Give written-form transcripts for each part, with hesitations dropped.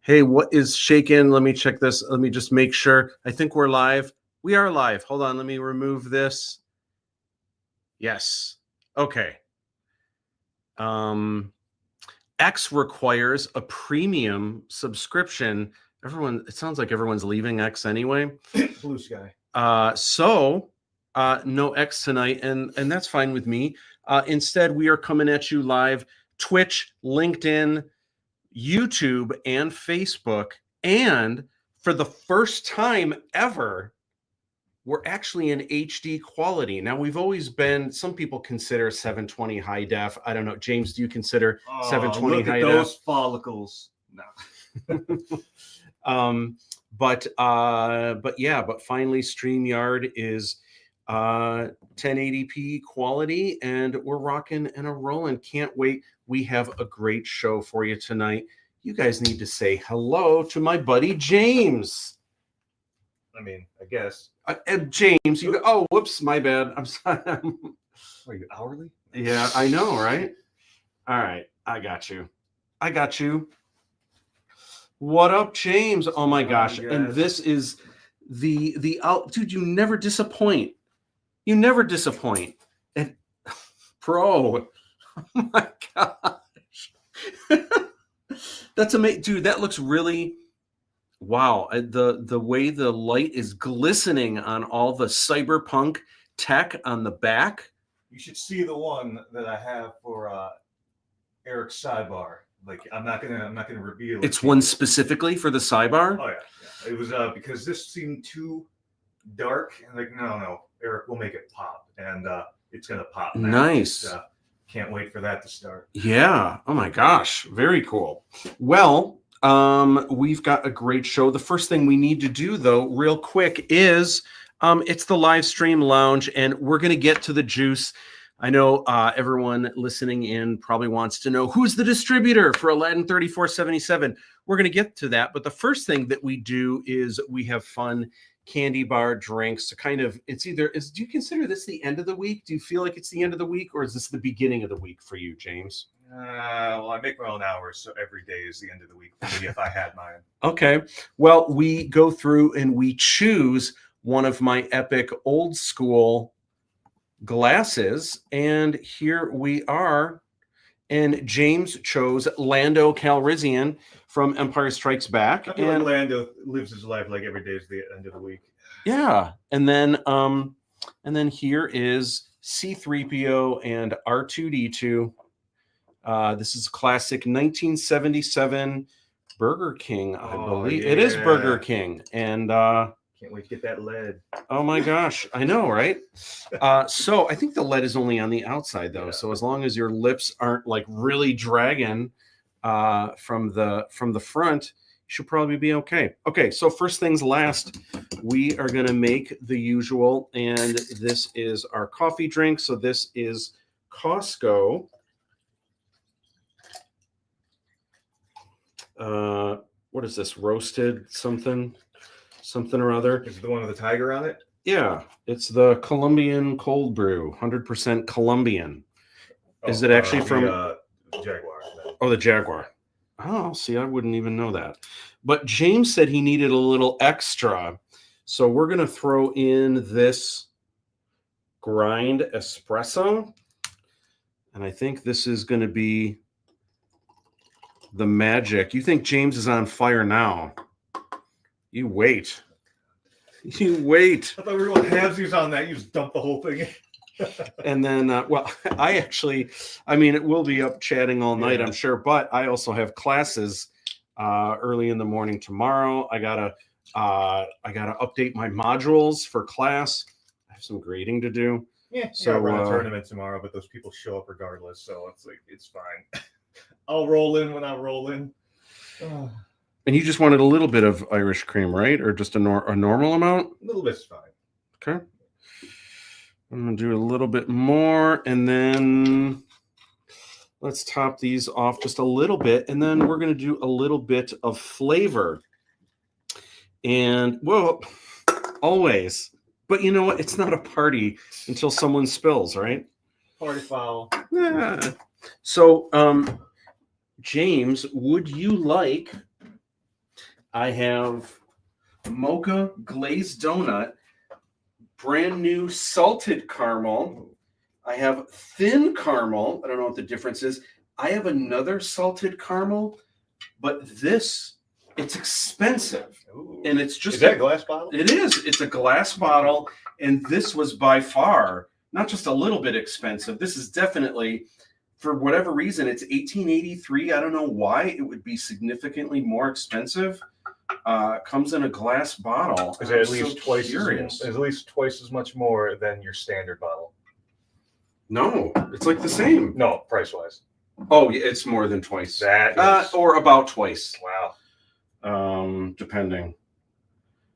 Hey, what is shaking? Let me check this. Let me just make sure. I think we're live. We are live. Hold on. Let me remove this. Yes. Okay. X requires a premium subscription. It sounds like everyone's leaving X anyway. Blue sky. So no X tonight, and that's fine with me. Instead, we are coming at you live, Twitch, LinkedIn, YouTube, and Facebook. And for the first time ever, we're actually in HD quality. Now, we've always been, some people consider 720 high def. I don't know. James, do you consider 720 high def? Look at those follicles. No. But finally StreamYard is 1080p quality, and we're rocking and a rolling. Can't wait. We have a great show for you tonight. You guys need to say hello to my buddy James. I mean, I guess. James, you go. Oh, whoops, my bad. I'm sorry. Are you hourly? Yeah, I know, right? All right, I got you. What up, James? Oh my gosh. And this is the out, dude, you never disappoint. And bro, oh my gosh. That's amazing, dude. That looks really wow. The way the light is glistening on all the cyberpunk tech on the back. You should see the one that I have for Eric's sidebar. Like, I'm not gonna reveal it. It's one specifically for the sidebar? Oh yeah. It was because this seemed too dark, and like, no, Eric will make it pop, and it's gonna pop now. Nice. Can't wait for that to start. Yeah. Oh my gosh. Very cool. Well, we've got a great show. The first thing we need to do, though, real quick, is it's the Livestream Lounge, and we're going to get to the juice. I know everyone listening in probably wants to know who's the distributor for Aladdin 3477. We're going to get to that. But the first thing that we do is we have fun candy bar drinks to kind of, do you consider this the end of the week? Do you feel like it's the end of the week, or is this the beginning of the week for you, James? Well, I make my own hours, so every day is the end of the week for me if I had mine. Okay. Well, we go through and we choose one of my epic old school glasses, and here we are. And James chose Lando Calrissian from Empire Strikes Back. I feel like Lando lives his life like every day is the end of the week. Yeah. And then here is C-3PO and R2-D2. This is classic 1977 Burger King, I believe. Yeah. It is Burger King. And can't wait to get that lead. Oh my gosh, I know, right? So I think the lead is only on the outside, though. Yeah. So as long as your lips aren't like really dragging from the front, you should probably be okay. Okay, so first things last, we are going to make the usual, and this is our coffee drink. So this is Costco. What is this? Roasted something or other. Is it the one with the tiger on it? Yeah, it's the Colombian cold brew, 100% Colombian. Is it actually from Jaguar? Oh, the Jaguar. Oh, see, I wouldn't even know that. But James said he needed a little extra, so we're going to throw in this grind espresso, and I think this is going to be the magic. You think James is on fire now? You wait. I thought we were going halvesies on that. You just dump the whole thing in. And then, it will be up chatting all night, I'm sure. But I also have classes early in the morning tomorrow. I gotta update my modules for class. I have some grading to do. Yeah, so I run a tournament tomorrow, but those people show up regardless, so it's fine. I'll roll in when I roll in. And you just wanted a little bit of Irish cream, right? Or just a normal amount? A little bit's fine. Okay. I'm going to do a little bit more, and then let's top these off just a little bit, and then we're going to do a little bit of flavor. And, well, always. But you know what? It's not a party until someone spills, right? Party foul. Yeah. So, James, would you like I have mocha glazed donut, brand new salted caramel. I have thin caramel. I don't know what the difference is. I have another salted caramel, but it's expensive. Ooh. And it's just Is that a glass bottle? It is. It's a glass bottle, and this was by far not just a little bit expensive. This is definitely, for whatever reason, it's $18.83. I don't know why it would be significantly more expensive. Comes in a glass bottle. Is it at least twice as much more than your standard bottle? No, it's like the same. No, price wise. Oh, yeah, it's more than twice. That is... or about twice. Wow. Depending.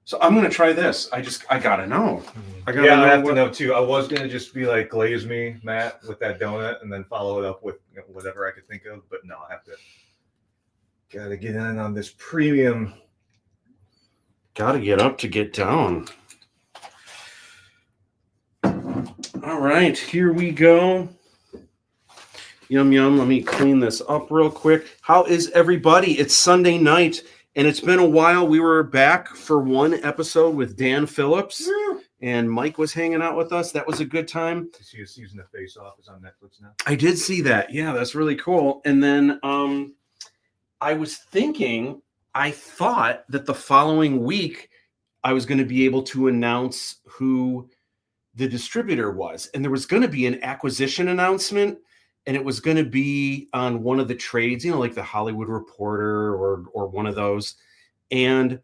So I'm gonna try this. I gotta know. I have to know too. I was gonna just be like, glaze me, Matt, with that donut, and then follow it up with whatever I could think of. But no, I have to. Gotta get in on this premium. Gotta get up to get down. All right, here we go. Yum, yum. Let me clean this up real quick. How is everybody? It's Sunday night, and it's been a while. We were back for one episode with Dan Phillips, and Mike was hanging out with us. That was a good time. You see a season of Face Off is on Netflix now? I did see that. Yeah, that's really cool. And then I was thinking, I thought that the following week I was going to be able to announce who the distributor was. And there was going to be an acquisition announcement, and it was going to be on one of the trades, like the Hollywood Reporter or one of those. And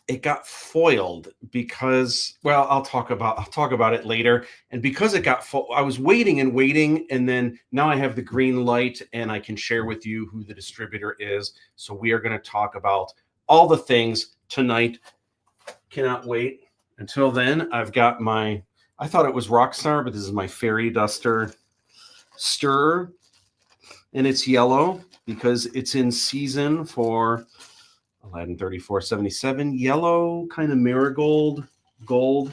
it got foiled because, well, I'll talk about it later. And because it got I was waiting, and then now I have the green light and I can share with you who the distributor is. So we are going to talk about all the things tonight. Cannot wait. Until then, I've got I thought it was Rockstar, but this is my Fairy Duster Stirrer, and it's yellow because it's in season for Aladdin 3477. Yellow, kind of marigold, gold.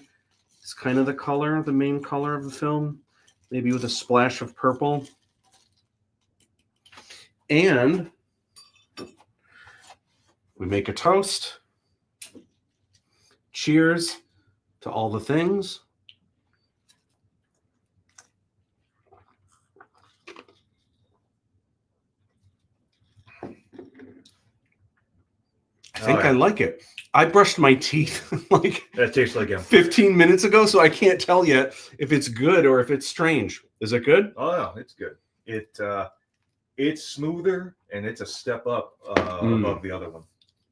It's kind of the main color of the film, maybe with a splash of purple. And we make a toast. Cheers to all the things. I think I like it. I brushed my teeth that tastes like him 15 minutes ago, so I can't tell yet if it's good or if it's strange. Is it good? Oh no, it's good. It's smoother and it's a step up above the other one.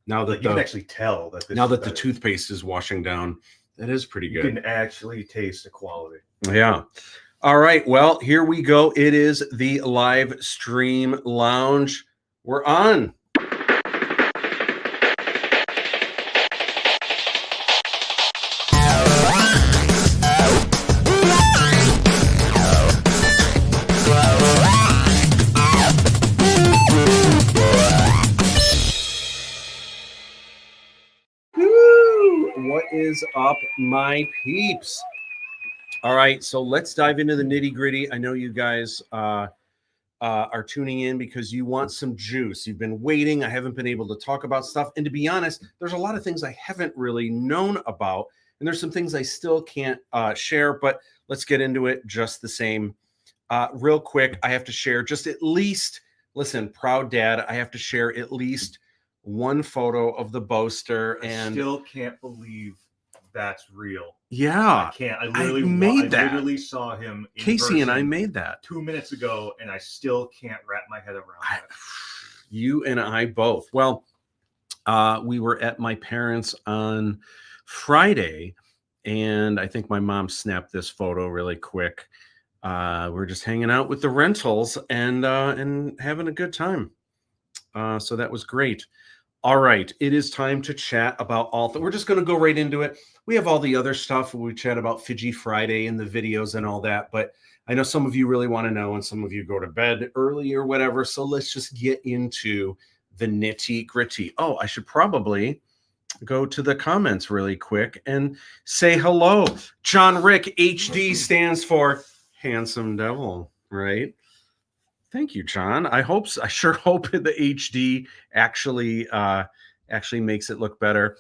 Now that you can actually tell that the toothpaste is washing down, that is pretty good. You can actually taste the quality. Yeah. All right. Well, here we go. It is the Livestream Lounge. We're on. What is up, my peeps? All right, so let's dive into the nitty gritty. I know you guys are tuning in because you want some juice. You've been waiting. I haven't been able to talk about stuff. And to be honest, there's a lot of things I haven't really known about. And there's some things I still can't share, but let's get into it just the same. Real quick, I have to share just at least, listen, proud dad, I have to share at least one photo of the Boaster. And I still can't believe that's real. Yeah, I can't. I literally saw him. Casey and I made that 2 minutes ago, and I still can't wrap my head around that. You and I both. Well, we were at my parents' on Friday, and I think my mom snapped this photo really quick. We're just hanging out with the rentals and having a good time. So that was great. All right, it is time to chat about all. We're just going to go right into it. We have all the other stuff. We chat about Fiji Friday and the videos and all that. But I know some of you really want to know, and some of you go to bed early or whatever. So let's just get into the nitty gritty. Oh, I should probably go to the comments really quick and say hello. John Rick HD stands for Handsome Devil, right? Thank you, John. I sure hope the HD actually actually makes it look better.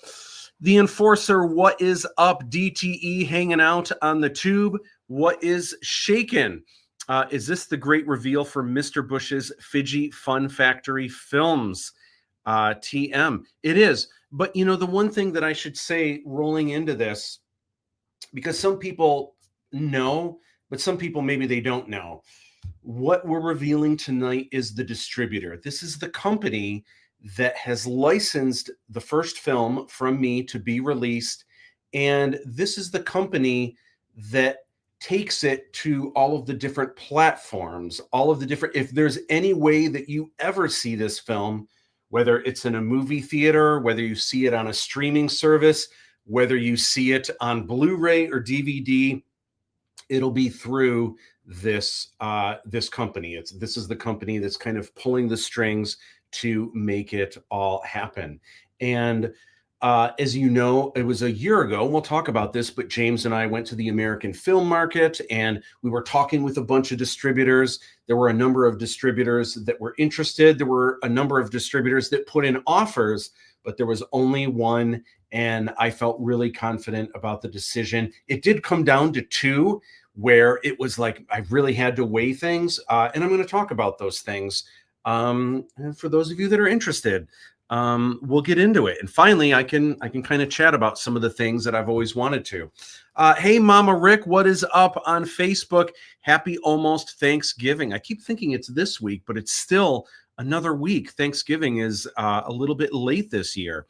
The Enforcer, what is up? DTE hanging out on the tube. What is shaken? Is this the great reveal for Mr. Busch's Fidgy Fun Factory Films? TM. It is. But, you know, the one thing that I should say rolling into this, because some people know, but some people maybe they don't know. What we're revealing tonight is the distributor. This is the company that has licensed the first film from me to be released. And this is the company that takes it to all of the different platforms, all of the different, if there's any way that you ever see this film, whether it's in a movie theater, whether you see it on a streaming service, whether you see it on Blu-ray or DVD, it'll be through this this company. This is the company that's kind of pulling the strings to make it all happen. And as you know, it was a year ago, we'll talk about this, but James and I went to the American film market and we were talking with a bunch of distributors. There were a number of distributors that were interested. There were a number of distributors that put in offers, but there was only one. And I felt really confident about the decision. It did come down to two where it was like, I really had to weigh things. And I'm going to talk about those things. And for those of you that are interested, we'll get into it. And finally, I can kind of chat about some of the things that I've always wanted to. Hey, Mama Rick, what is up on Facebook? Happy almost Thanksgiving. I keep thinking it's this week, but it's still another week. Thanksgiving is a little bit late this year.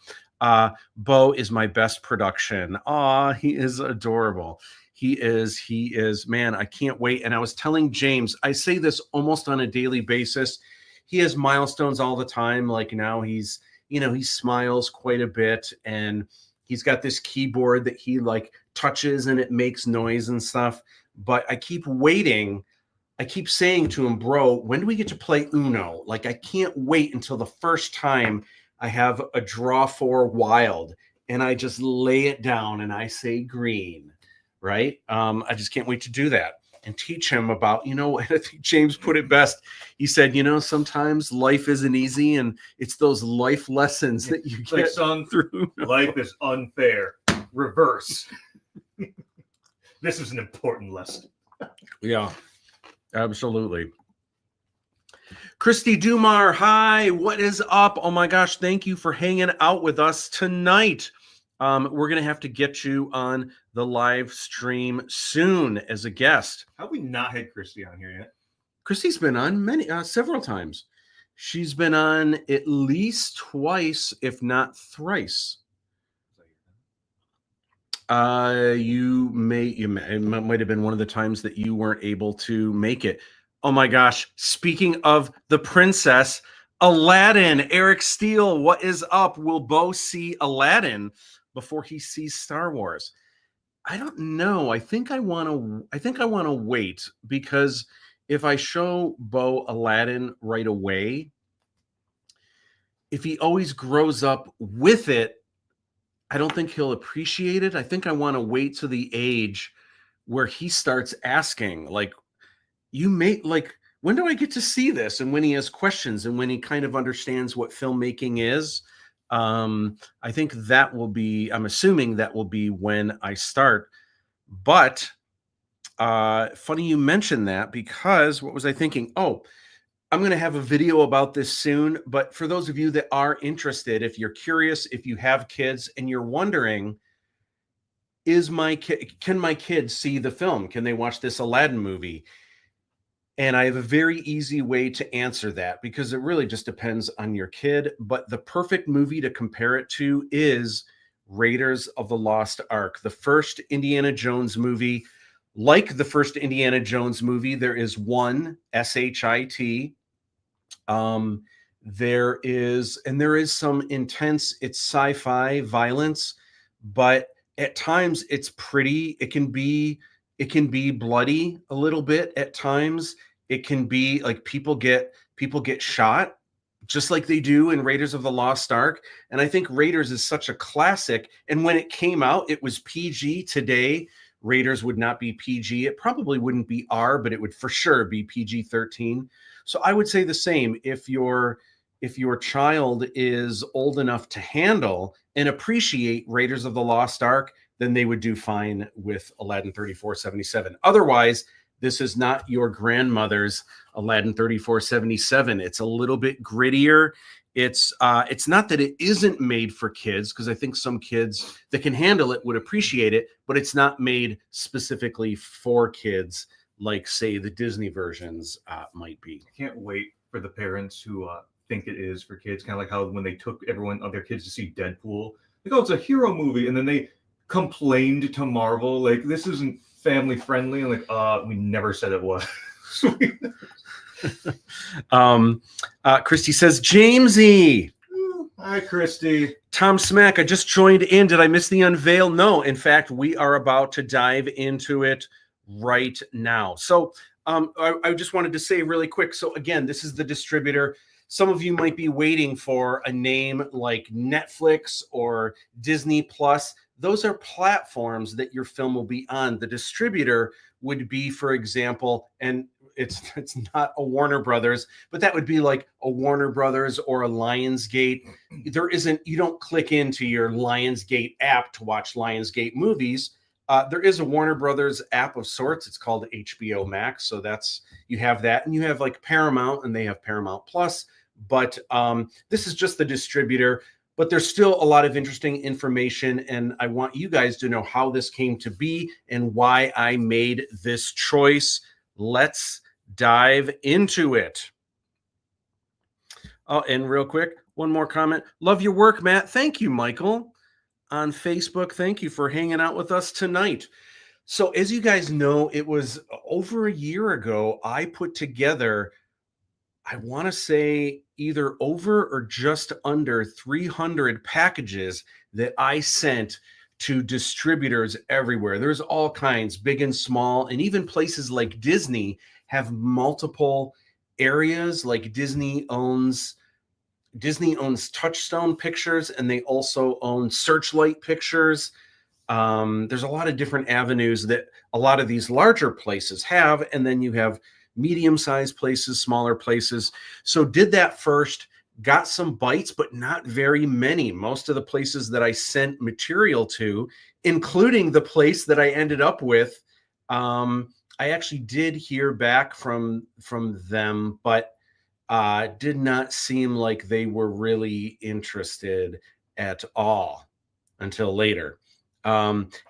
Bo is my best production. Aw, he is adorable. He is, man, I can't wait. And I was telling James, I say this almost on a daily basis. He has milestones all the time. Like now he's, you know, he smiles quite a bit and he's got this keyboard that he like touches and it makes noise and stuff. But I keep waiting. I keep saying to him, bro, when do we get to play Uno? Like, I can't wait until the first time I have a draw for wild and I just lay it down and I say green, right? I just can't wait to do that and teach him about, you know, I think James put it best. He said, you know, sometimes life isn't easy and it's those life lessons that you get like, son, through. Life is unfair. Reverse. This is an important lesson. Yeah, absolutely. Christy Dumar, hi, what is up? Oh my gosh, thank you for hanging out with us tonight. We're going to have to get you on the live stream soon as a guest. How have we not had Christy on here yet? Christy's been on several times. She's been on at least twice, if not thrice. It might have been one of the times that you weren't able to make it. Oh my gosh. Speaking of the princess, Aladdin, Eric Steele, what is up? Will Bo see Aladdin before he sees Star Wars? I don't know. I think I want to wait, because if I show Bo Aladdin right away, if he always grows up with it, I don't think he'll appreciate it. I think I want to wait to the age where he starts asking, like, when do I get to see this? And when he has questions and when he kind of understands what filmmaking is, I think that will be, I'm assuming that will be when I start. But funny you mentioned that, because what was I thinking? Oh, I'm going to have a video about this soon. But for those of you that are interested, if you're curious, if you have kids and you're wondering, can my kids see the film? Can they watch this Aladdin movie? And I have a very easy way to answer that, because it really just depends on your kid. But the perfect movie to compare it to is Raiders of the Lost Ark, the first Indiana Jones movie. Like the first Indiana Jones movie, there is one SHIT. There is some intense, it's sci-fi violence, but at times it's pretty. It can be bloody a little bit at times. It can be like people get shot, just like they do in Raiders of the Lost Ark. And I think Raiders is such a classic. And when it came out, it was PG. Today, Raiders would not be PG. It probably wouldn't be R, but it would for sure be PG-13. So I would say the same. If your if your child is old enough to handle and appreciate Raiders of the Lost Ark, then they would do fine with Aladdin 3477. Otherwise, this is not your grandmother's Aladdin 3477. It's a little bit grittier. It's not that it isn't made for kids, because I think some kids that can handle it would appreciate it, but it's not made specifically for kids like, say, the Disney versions might be. I can't wait for the parents who think it is for kids, kind of like how when they took everyone of their kids to see Deadpool, like, oh, it's a hero movie, and then they complained to Marvel, like, this isn't family friendly, and like, we never said it was. Christy says, Jamesy. Hi, Christy. Tom Smack, I just joined in. Did I miss the unveil? No, in fact, we are about to dive into it right now. So I just wanted to say really quick. So again, this is the Distributor. Some of you might be waiting for a name like Netflix or Disney Plus. Those are platforms that your film will be on. The Distributor would be, for example, and it's not a Warner Brothers, but that would be like a Warner Brothers or a Lionsgate. You don't click into your Lionsgate app to watch Lionsgate movies. There is a Warner Brothers app of sorts. It's called HBO Max. So you have that, and you have like Paramount, and they have Paramount Plus. But this is just the Distributor. But there's still a lot of interesting information, and I want you guys to know how this came to be and why I made this choice. Let's dive into it. Oh, and real quick, one more comment. Love your work, Matt. Thank you, Michael, on Facebook. Thank you for hanging out with us tonight. So as you guys know, it was over a year ago, I put together, I want to say, either over or just under 300 packages that I sent to distributors everywhere. There's all kinds, big and small, and even places like Disney have multiple areas. Like Disney owns Touchstone Pictures, and they also own Searchlight Pictures. There's a lot of different avenues that a lot of these larger places have, and then you have medium-sized places, smaller places. So did that first, got some bites, but not very many. Most of the places that I sent material to, including the place that I ended up with, I actually did hear back from them, but did not seem like they were really interested at all until later.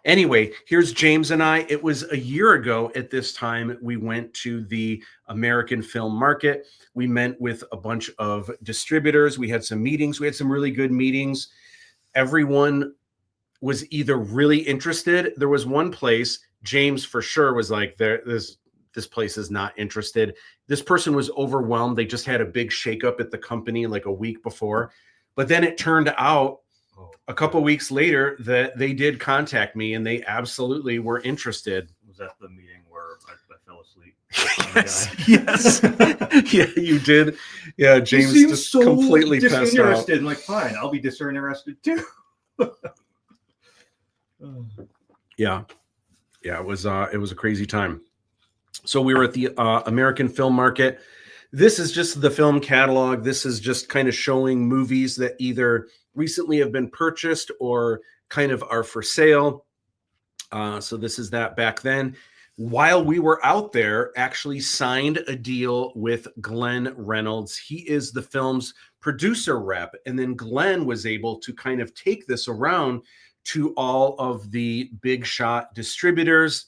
Anyway, here's James and I. It was a year ago at this time. We went to the American film market. We met with a bunch of distributors. We had some meetings. We had some really good meetings. Everyone was either really interested. There was one place, James for sure was like, this place is not interested. This person was overwhelmed. They just had a big shakeup at the company like a week before. But then it turned out a couple of weeks later that they did contact me, and they absolutely were interested. Was that the meeting where I fell asleep? Yes. Yeah, you did. Yeah, James just so completely passed out. I'm like, fine, I'll be disinterested too. Yeah, it was a crazy time. So we were at the American Film Market. This is just the film catalog. This is just kind of showing movies that either recently have been purchased or kind of are for sale. So this is that back then. While we were out there, actually signed a deal with Glenn Reynolds. He is the film's producer rep. And then Glenn was able to kind of take this around to all of the big shot distributors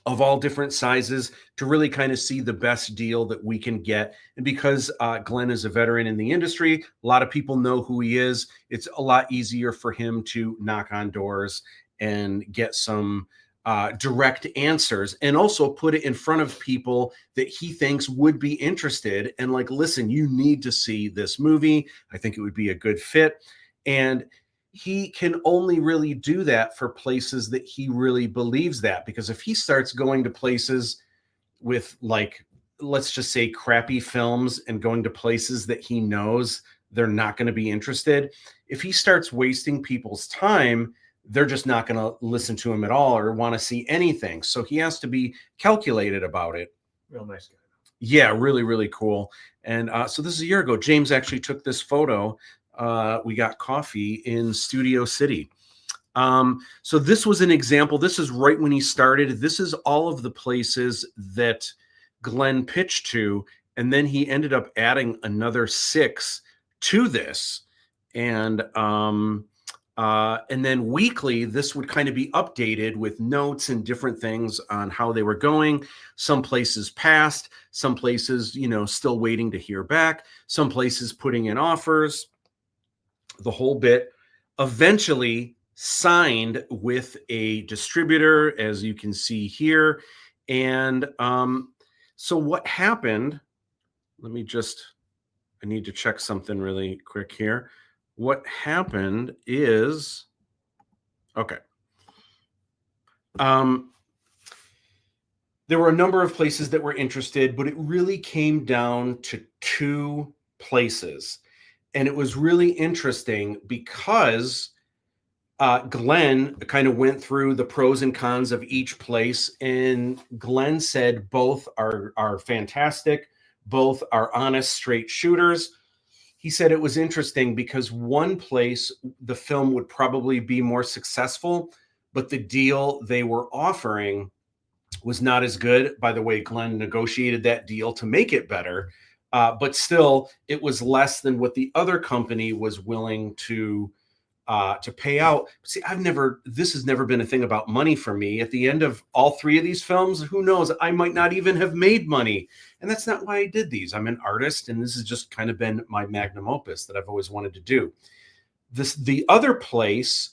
of all different sizes to really kind of see the best deal that we can get. And because Glenn is a veteran in the industry, a lot of people know who he is. It's a lot easier for him to knock on doors and get some direct answers, and also put it in front of people that he thinks would be interested. And like, listen, you need to see this movie. I think it would be a good fit. And he can only really do that for places that he really believes that, because if he starts going to places with, like, let's just say crappy films and going to places that he knows they're not going to be interested, if he starts wasting people's time, they're just not going to listen to him at all or want to see anything. So he has to be calculated about it. Real nice guy. Yeah, really, really cool. And so this is a year ago. James actually took this photo. We got coffee in Studio City. So this was an example. This is right when he started. This is all of the places that Glenn pitched to, and then he ended up adding another 6 to this. And then weekly, this would kind of be updated with notes and different things on how they were going. Some places passed, some places, still waiting to hear back, some places putting in offers, the whole bit. Eventually signed with a distributor, as you can see here. And so what happened, I need to check something really quick here. What happened is, okay. There were a number of places that were interested, but it really came down to 2 places. And it was really interesting because Glenn kind of went through the pros and cons of each place. And Glenn said both are fantastic. Both are honest, straight shooters. He said it was interesting because one place the film would probably be more successful, but the deal they were offering was not as good. By the way, Glenn negotiated that deal to make it better, but still it was less than what the other company was willing to pay out. See, this has never been a thing about money for me. At the end of all 3 of these films, who knows, I might not even have made money. And that's not why I did these. I'm an artist, and this has just kind of been my magnum opus that I've always wanted to do. The other place,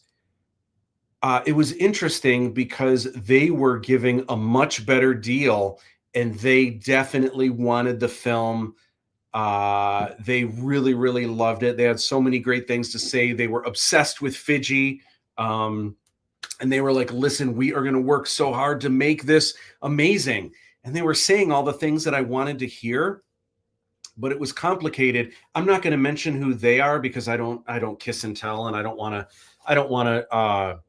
it was interesting because they were giving a much better deal, and they definitely wanted the film. They really, really loved it. They had so many great things to say. They were obsessed with Fiji. And they were like, listen, we are going to work so hard to make this amazing. And they were saying all the things that I wanted to hear, but it was complicated. I'm not going to mention who they are because I don't kiss and tell, and I don't want to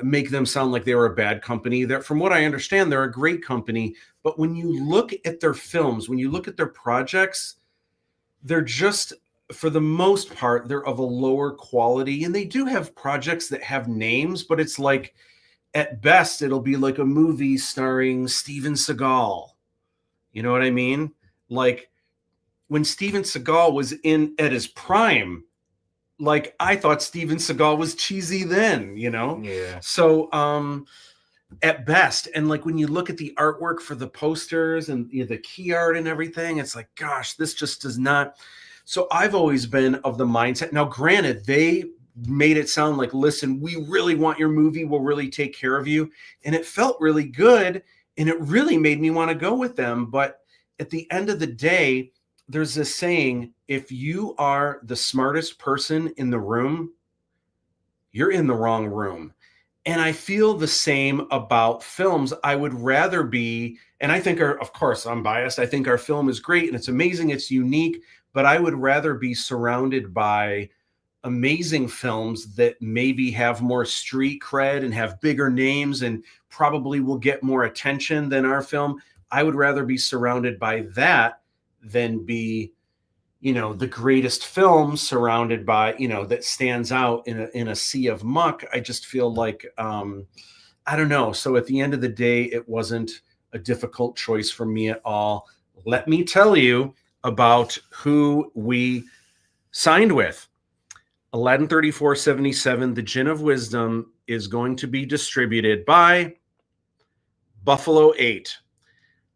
make them sound like they were a bad company. From what I understand, they're a great company. But when you look at their films, when you look at their projects, they're just, for the most part, they're of a lower quality. And they do have projects that have names, but it's like, at best, it'll be like a movie starring Steven Seagal. You know what I mean? Like when Steven Seagal was at his prime, like I thought Steven Seagal was cheesy then, Yeah. So at best, and like when you look at the artwork for the posters and the key art and everything, it's like, gosh, this just does not. So I've always been of the mindset. Now, granted, they made it sound like, listen, we really want your movie, we'll really take care of you, and it felt really good, and it really made me want to go with them. But at the end of the day, there's this saying, if you are the smartest person in the room, you're in the wrong room. And I feel the same about films. I would rather be, and I think of course, I'm biased. I think our film is great and it's amazing. It's unique, but I would rather be surrounded by amazing films that maybe have more street cred and have bigger names and probably will get more attention than our film. I would rather be surrounded by that than be, the greatest film surrounded by, that stands out in a sea of muck. I just feel like, I don't know. So at the end of the day, it wasn't a difficult choice for me at all. Let me tell you about who we signed with. Aladdin 3477, the Jinn of Wisdom, is going to be distributed by Buffalo 8.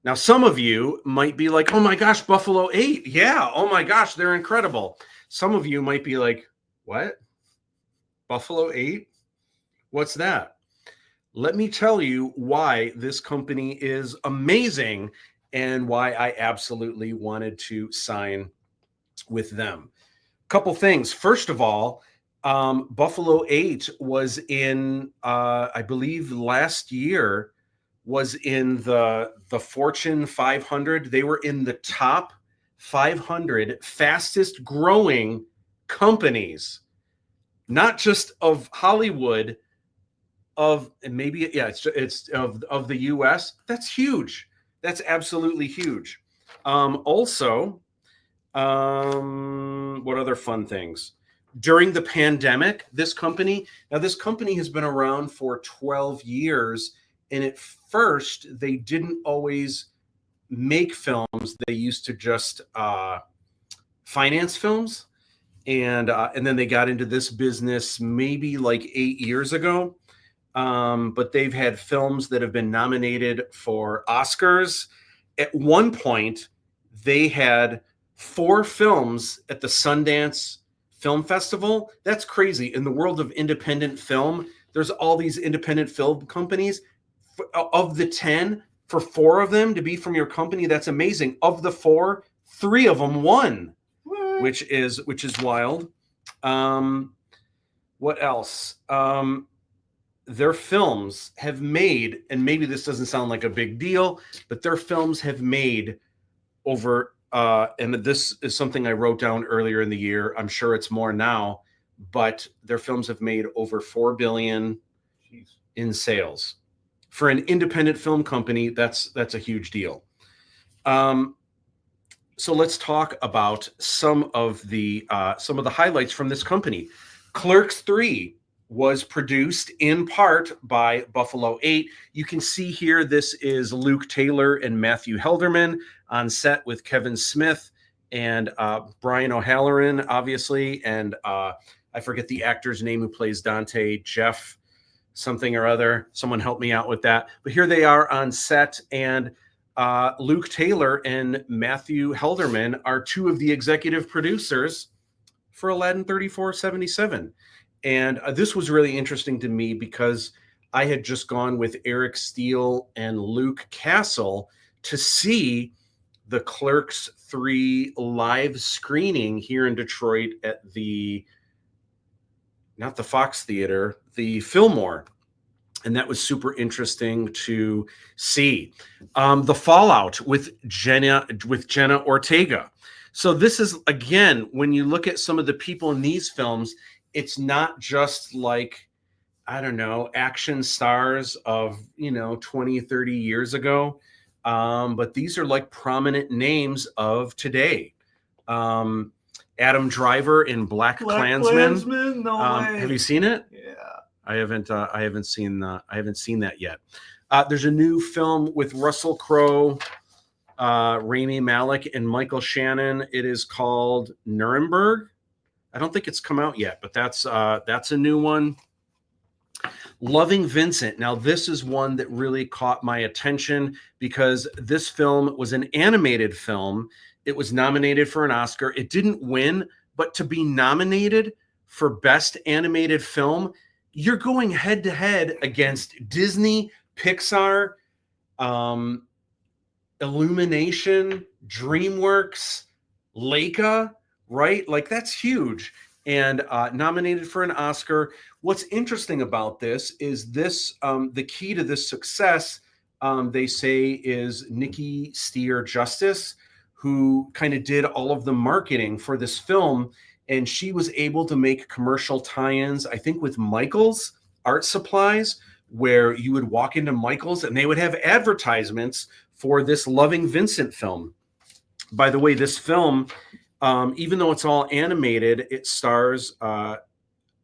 Now, some of you might be like, oh my gosh, Buffalo 8. Yeah, oh my gosh, they're incredible. Some of you might be like, what? Buffalo 8? What's that? Let me tell you why this company is amazing and why I absolutely wanted to sign with them. Couple things. First of all, Buffalo 8 was in, I believe last year, was in the Fortune 500. They were in the top 500 fastest growing companies, not just of Hollywood, it's of the US. That's huge. That's absolutely huge. Also, What other fun things? During the pandemic, this company has been around for 12 years. And at first, they didn't always make films. They used to just finance films. And then they got into this business maybe like 8 years ago. But they've had films that have been nominated for Oscars. At one point, they had 4 films at the Sundance Film Festival. That's crazy. In the world of independent film, there's all these independent film companies. Of the 10, for 4 of them to be from your company, that's amazing. Of the 4, 3 of them won, which is wild. What else? Their films have made, and maybe this doesn't sound like a big deal, but their films have made over, and this is something I wrote down earlier in the year. I'm sure it's more now, but their films have made over $4 billion in sales. For an independent film company, that's a huge deal. So let's talk about some of the highlights from this company. Clerks 3 was produced in part by Buffalo 8. You can see here, this is Luke Taylor and Matthew Helderman on set with Kevin Smith and Brian O'Halloran, obviously. And I forget the actor's name who plays Dante, Jeff something or other. Someone help me out with that. But here they are on set, and Luke Taylor and Matthew Helderman are 2 of the executive producers for Aladdin 3477. And this was really interesting to me because I had just gone with Eric Steele and Luke Castle to see the Clerks 3 live screening here in Detroit at not the Fox Theater, the Fillmore. And that was super interesting to see. The fallout with Jenna Ortega. So this is, again, when you look at some of the people in these films, it's not just like, I don't know, action stars of, 20, 30 years ago. But these are like prominent names of today. Adam Driver in Black Klansman. No way. Have you seen it? Yeah. I haven't seen that yet. There's a new film with Russell Crowe, Rami Malek, and Michael Shannon. It is called Nuremberg. I don't think it's come out yet, but that's a new one. Loving Vincent. Now, this is one that really caught my attention because this film was an animated film. It was nominated for an Oscar. It didn't win, but to be nominated for Best Animated Film, you're going head to head against Disney, Pixar, Illumination, DreamWorks, Leica, right? Like, that's huge. And nominated for an Oscar. What's interesting about this is the key to this success, they say, is Nikki Steer Justice, who kind of did all of the marketing for this film. And she was able to make commercial tie-ins, I think, with Michaels Art Supplies, where you would walk into Michaels and they would have advertisements for this Loving Vincent film. By the way, this film, even though it's all animated, it stars, I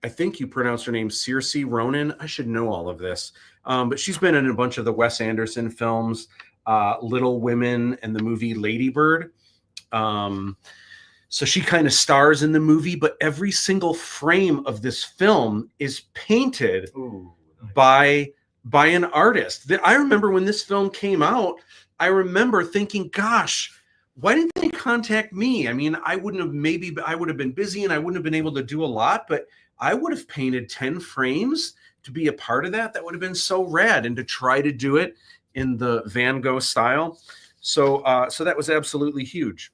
think you pronounce her name Saoirse Ronan. I should know all of this. But she's been in a bunch of the Wes Anderson films, Little Women and the movie Lady Bird. So she kind of stars in the movie, but every single frame of this film is painted by an artist. I remember when this film came out, I remember thinking, gosh, why didn't they contact me? I mean, I would have been busy and I wouldn't have been able to do a lot, but I would have painted 10 frames to be a part of that. That would have been so rad, and to try to do it in the Van Gogh style. So that was absolutely huge.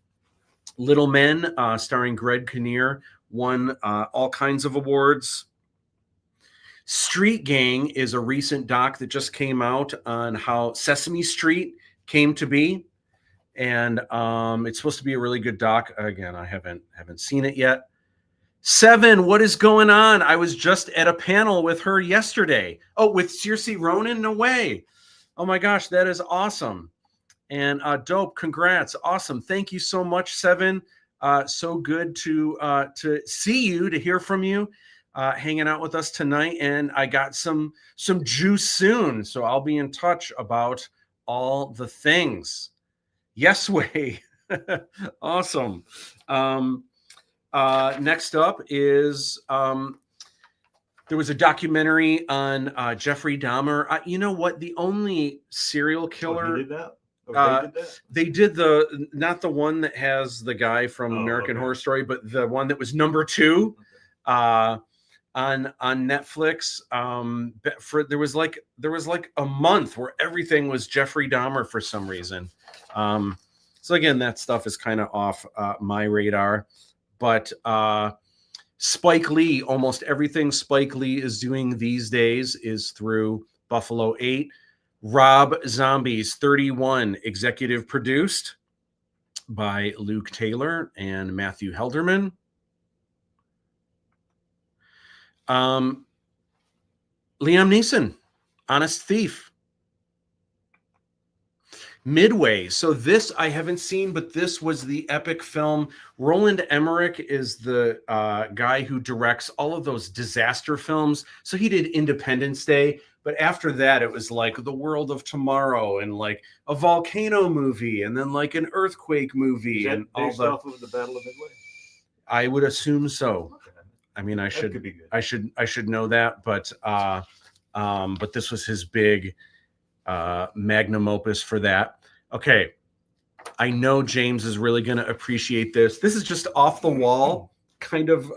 Little Men, starring Greg Kinnear, won all kinds of awards. Street Gang is a recent doc that just came out on how Sesame Street came to be. And it's supposed to be a really good doc. Again, I haven't seen it yet. Seven, what is going on? I was just at a panel with her yesterday. Oh, with Saoirse Ronan? No way. Oh my gosh, that is awesome. And dope, congrats. Awesome. Thank you so much, Seven. So good to see you, to hear from you, hanging out with us tonight. And I got some juice soon, so I'll be in touch about all the things. Yes way. Awesome. Next up is there was a documentary on Jeffrey Dahmer. You know what? The only serial killer. Oh, he did that? Or they did that? They did not the one that has the guy from American Horror Story, but the one that was number 2 on Netflix. There was like a month where everything was Jeffrey Dahmer for some reason. So again, that stuff is kind of off my radar. But Spike Lee, almost everything Spike Lee is doing these days is through Buffalo 8. Rob Zombie's 31, executive produced by Luke Taylor and Matthew Helderman. Liam Neeson, Honest Thief. Midway. So this I haven't seen, but this was the epic film. Roland Emmerich is the guy who directs all of those disaster films. So he did Independence Day, but after that it was like The World of Tomorrow and like a volcano movie and then like an earthquake movie and all based off of the Battle of Midway. I would assume so. Okay. I mean, That could be good. I should know that, but this was his big magnum opus for that. Okay, I know James is really going to appreciate this. This is just off the wall, kind of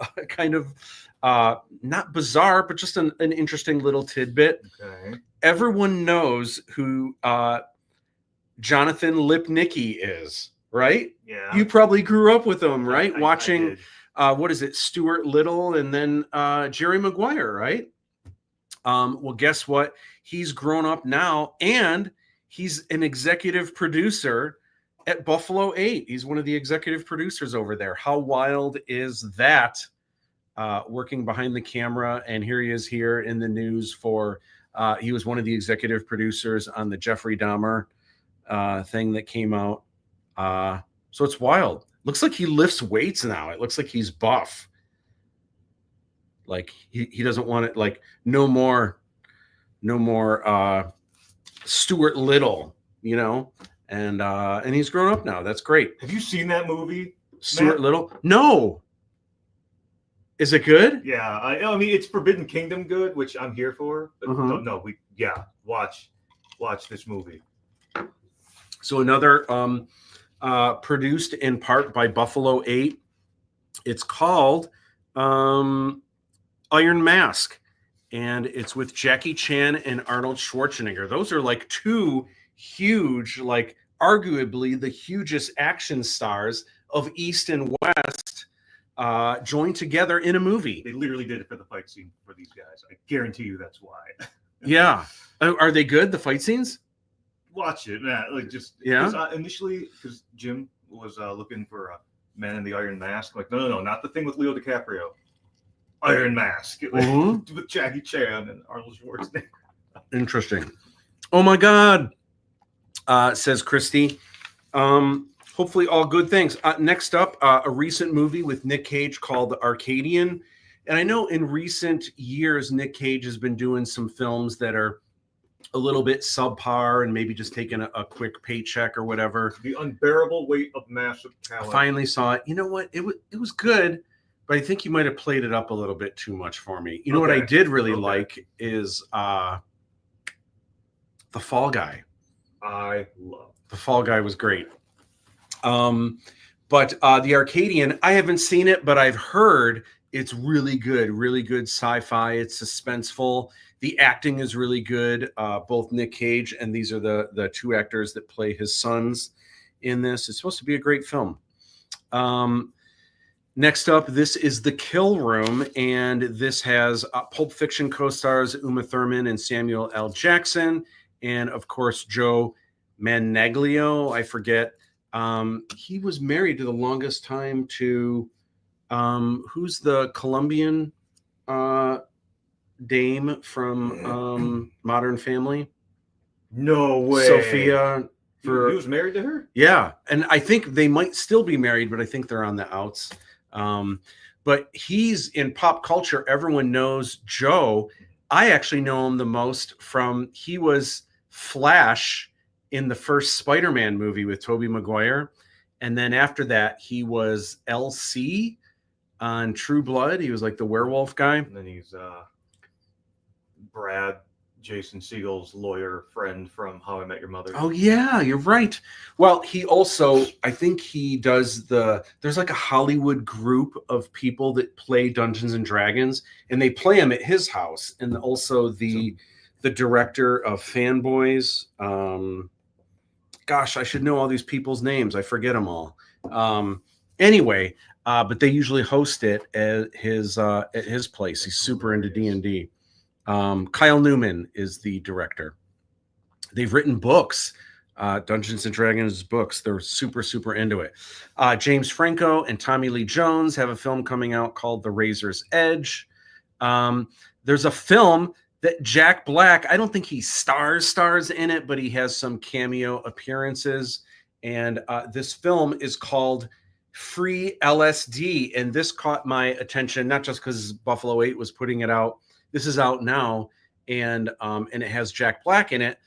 not bizarre, but just an interesting little tidbit. Okay. Everyone knows who Jonathan Lipnicki is, right? Yeah. You probably grew up with him, right? I Watching. did. What is it? Stuart Little and then Jerry Maguire, right? Well, guess what? He's grown up now and he's an executive producer at Buffalo 8. He's one of the executive producers over there. How wild is that? Working behind the camera. And here he is here in the news for, he was one of the executive producers on the Jeffrey Dahmer thing that came out. So it's wild. Looks like he lifts weights now. It looks like he's buff. Like he doesn't want it. Like no more Stuart Little, you know. And he's grown up now. That's great. Have you seen that movie, Stuart Matt? Little? No. Is it good? Yeah, I mean it's Forbidden Kingdom good, which I'm here for. But no, watch this movie. So another produced in part by Buffalo 8. It's called Iron Mask, and it's with Jackie Chan and Arnold Schwarzenegger. Those are like two huge, like arguably the hugest action stars of East and West joined together in a movie. They literally did it for the fight scene for these guys. I guarantee you that's why. Yeah. Are they good, the fight scenes? Watch it, man. Like just initially, because Jim was looking for a Man in the Iron Mask. Like, no, not the thing with Leo DiCaprio. Iron Mask with Jackie Chan and Arnold Schwarzenegger. Interesting. Oh my God, says Christy. Hopefully, all good things. Next up, a recent movie with Nick Cage called Arcadian. And I know in recent years, Nick Cage has been doing some films that are a little bit subpar and maybe just taking a quick paycheck or whatever. The Unbearable Weight of Massive Talent. I finally saw it. You know what? It was good, but I think you might have played it up a little bit too much for me. You know what I did really like is The Fall Guy. I love The Fall Guy was great. But the Arcadian, I haven't seen it, but I've heard it's really good sci-fi. It's suspenseful. The acting is really good. Both Nick Cage and these are the two actors that play his sons in this. It's supposed to be a great film. Next up, this is The Kill Room, and this has Pulp Fiction co-stars Uma Thurman and Samuel L. Jackson, and of course Joe Manganiello. I forget. He was married to the longest time to who's the Colombian dame from Modern Family? No way. Sophia. He was married to her? Yeah. And I think they might still be married, but I think they're on the outs. But he's in pop culture. Everyone knows Joe. I actually know him the most from he was Flash in the first Spider-Man movie with Tobey Maguire. And then after that, he was LC on True Blood. He was like the werewolf guy. And then he's Brad, Jason Segel's lawyer friend from How I Met Your Mother. Oh yeah, you're right. Well, he also, I think he does there's like a Hollywood group of people that play Dungeons and Dragons, and they play them at his house. And also the director of Fanboys. Gosh, I should know all these people's names. I forget them all. Anyway, but they usually host it at his place. He's super into D&D. Kyle Newman is the director. They've written books, Dungeons and Dragons books. They're super, super into it. James Franco and Tommy Lee Jones have a film coming out called The Razor's Edge. There's a film that Jack Black, I don't think he stars in it, but he has some cameo appearances. And this film is called Free LSD. And this caught my attention, not just because Buffalo 8 was putting it out. This is out now, and it has Jack Black in it.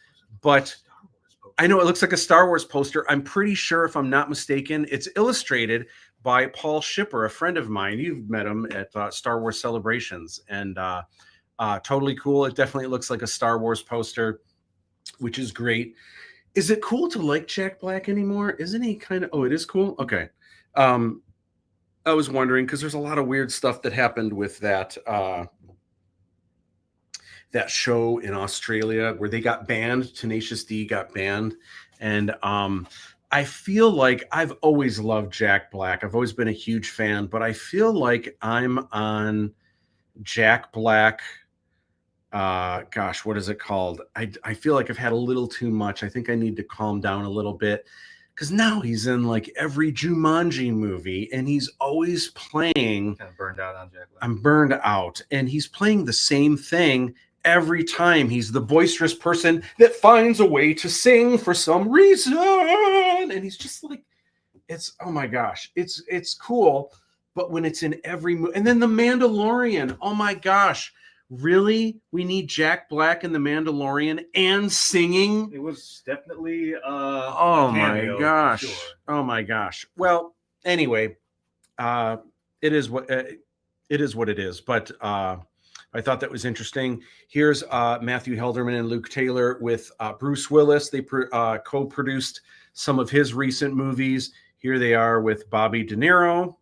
But I know it looks like a Star Wars poster. I'm pretty sure, if I'm not mistaken, it's illustrated by Paul Shipper, a friend of mine. You've met him at Star Wars Celebrations, and totally cool. It definitely looks like a Star Wars poster, which is great. Is it cool to like Jack Black anymore? Isn't he kind of? Oh, it is cool. Okay. I was wondering because there's a lot of weird stuff that happened with that show in Australia where they got banned. Tenacious D got banned. And I feel like I've always loved Jack Black. I've always been a huge fan, but I feel like I'm on Jack Black. Gosh, what is it called? I feel like I've had a little too much. I think I need to calm down a little bit because now he's in like every Jumanji movie and he's always playing. Kind of burned out on Jack Black. I'm burned out. And he's playing the same thing every time. He's the boisterous person that finds a way to sing for some reason. And he's just like, it's, oh my gosh, it's cool. But when it's in every movie, and then The Mandalorian, oh my gosh, really? We need Jack Black in The Mandalorian and singing? It was definitely oh cameo, my gosh. sure. Oh my gosh. Well, anyway, it is what it is. But I thought that was interesting. Here's Matthew Helderman and Luke Taylor with Bruce Willis. They co-produced some of his recent movies. Here they are with Bobby De Niro.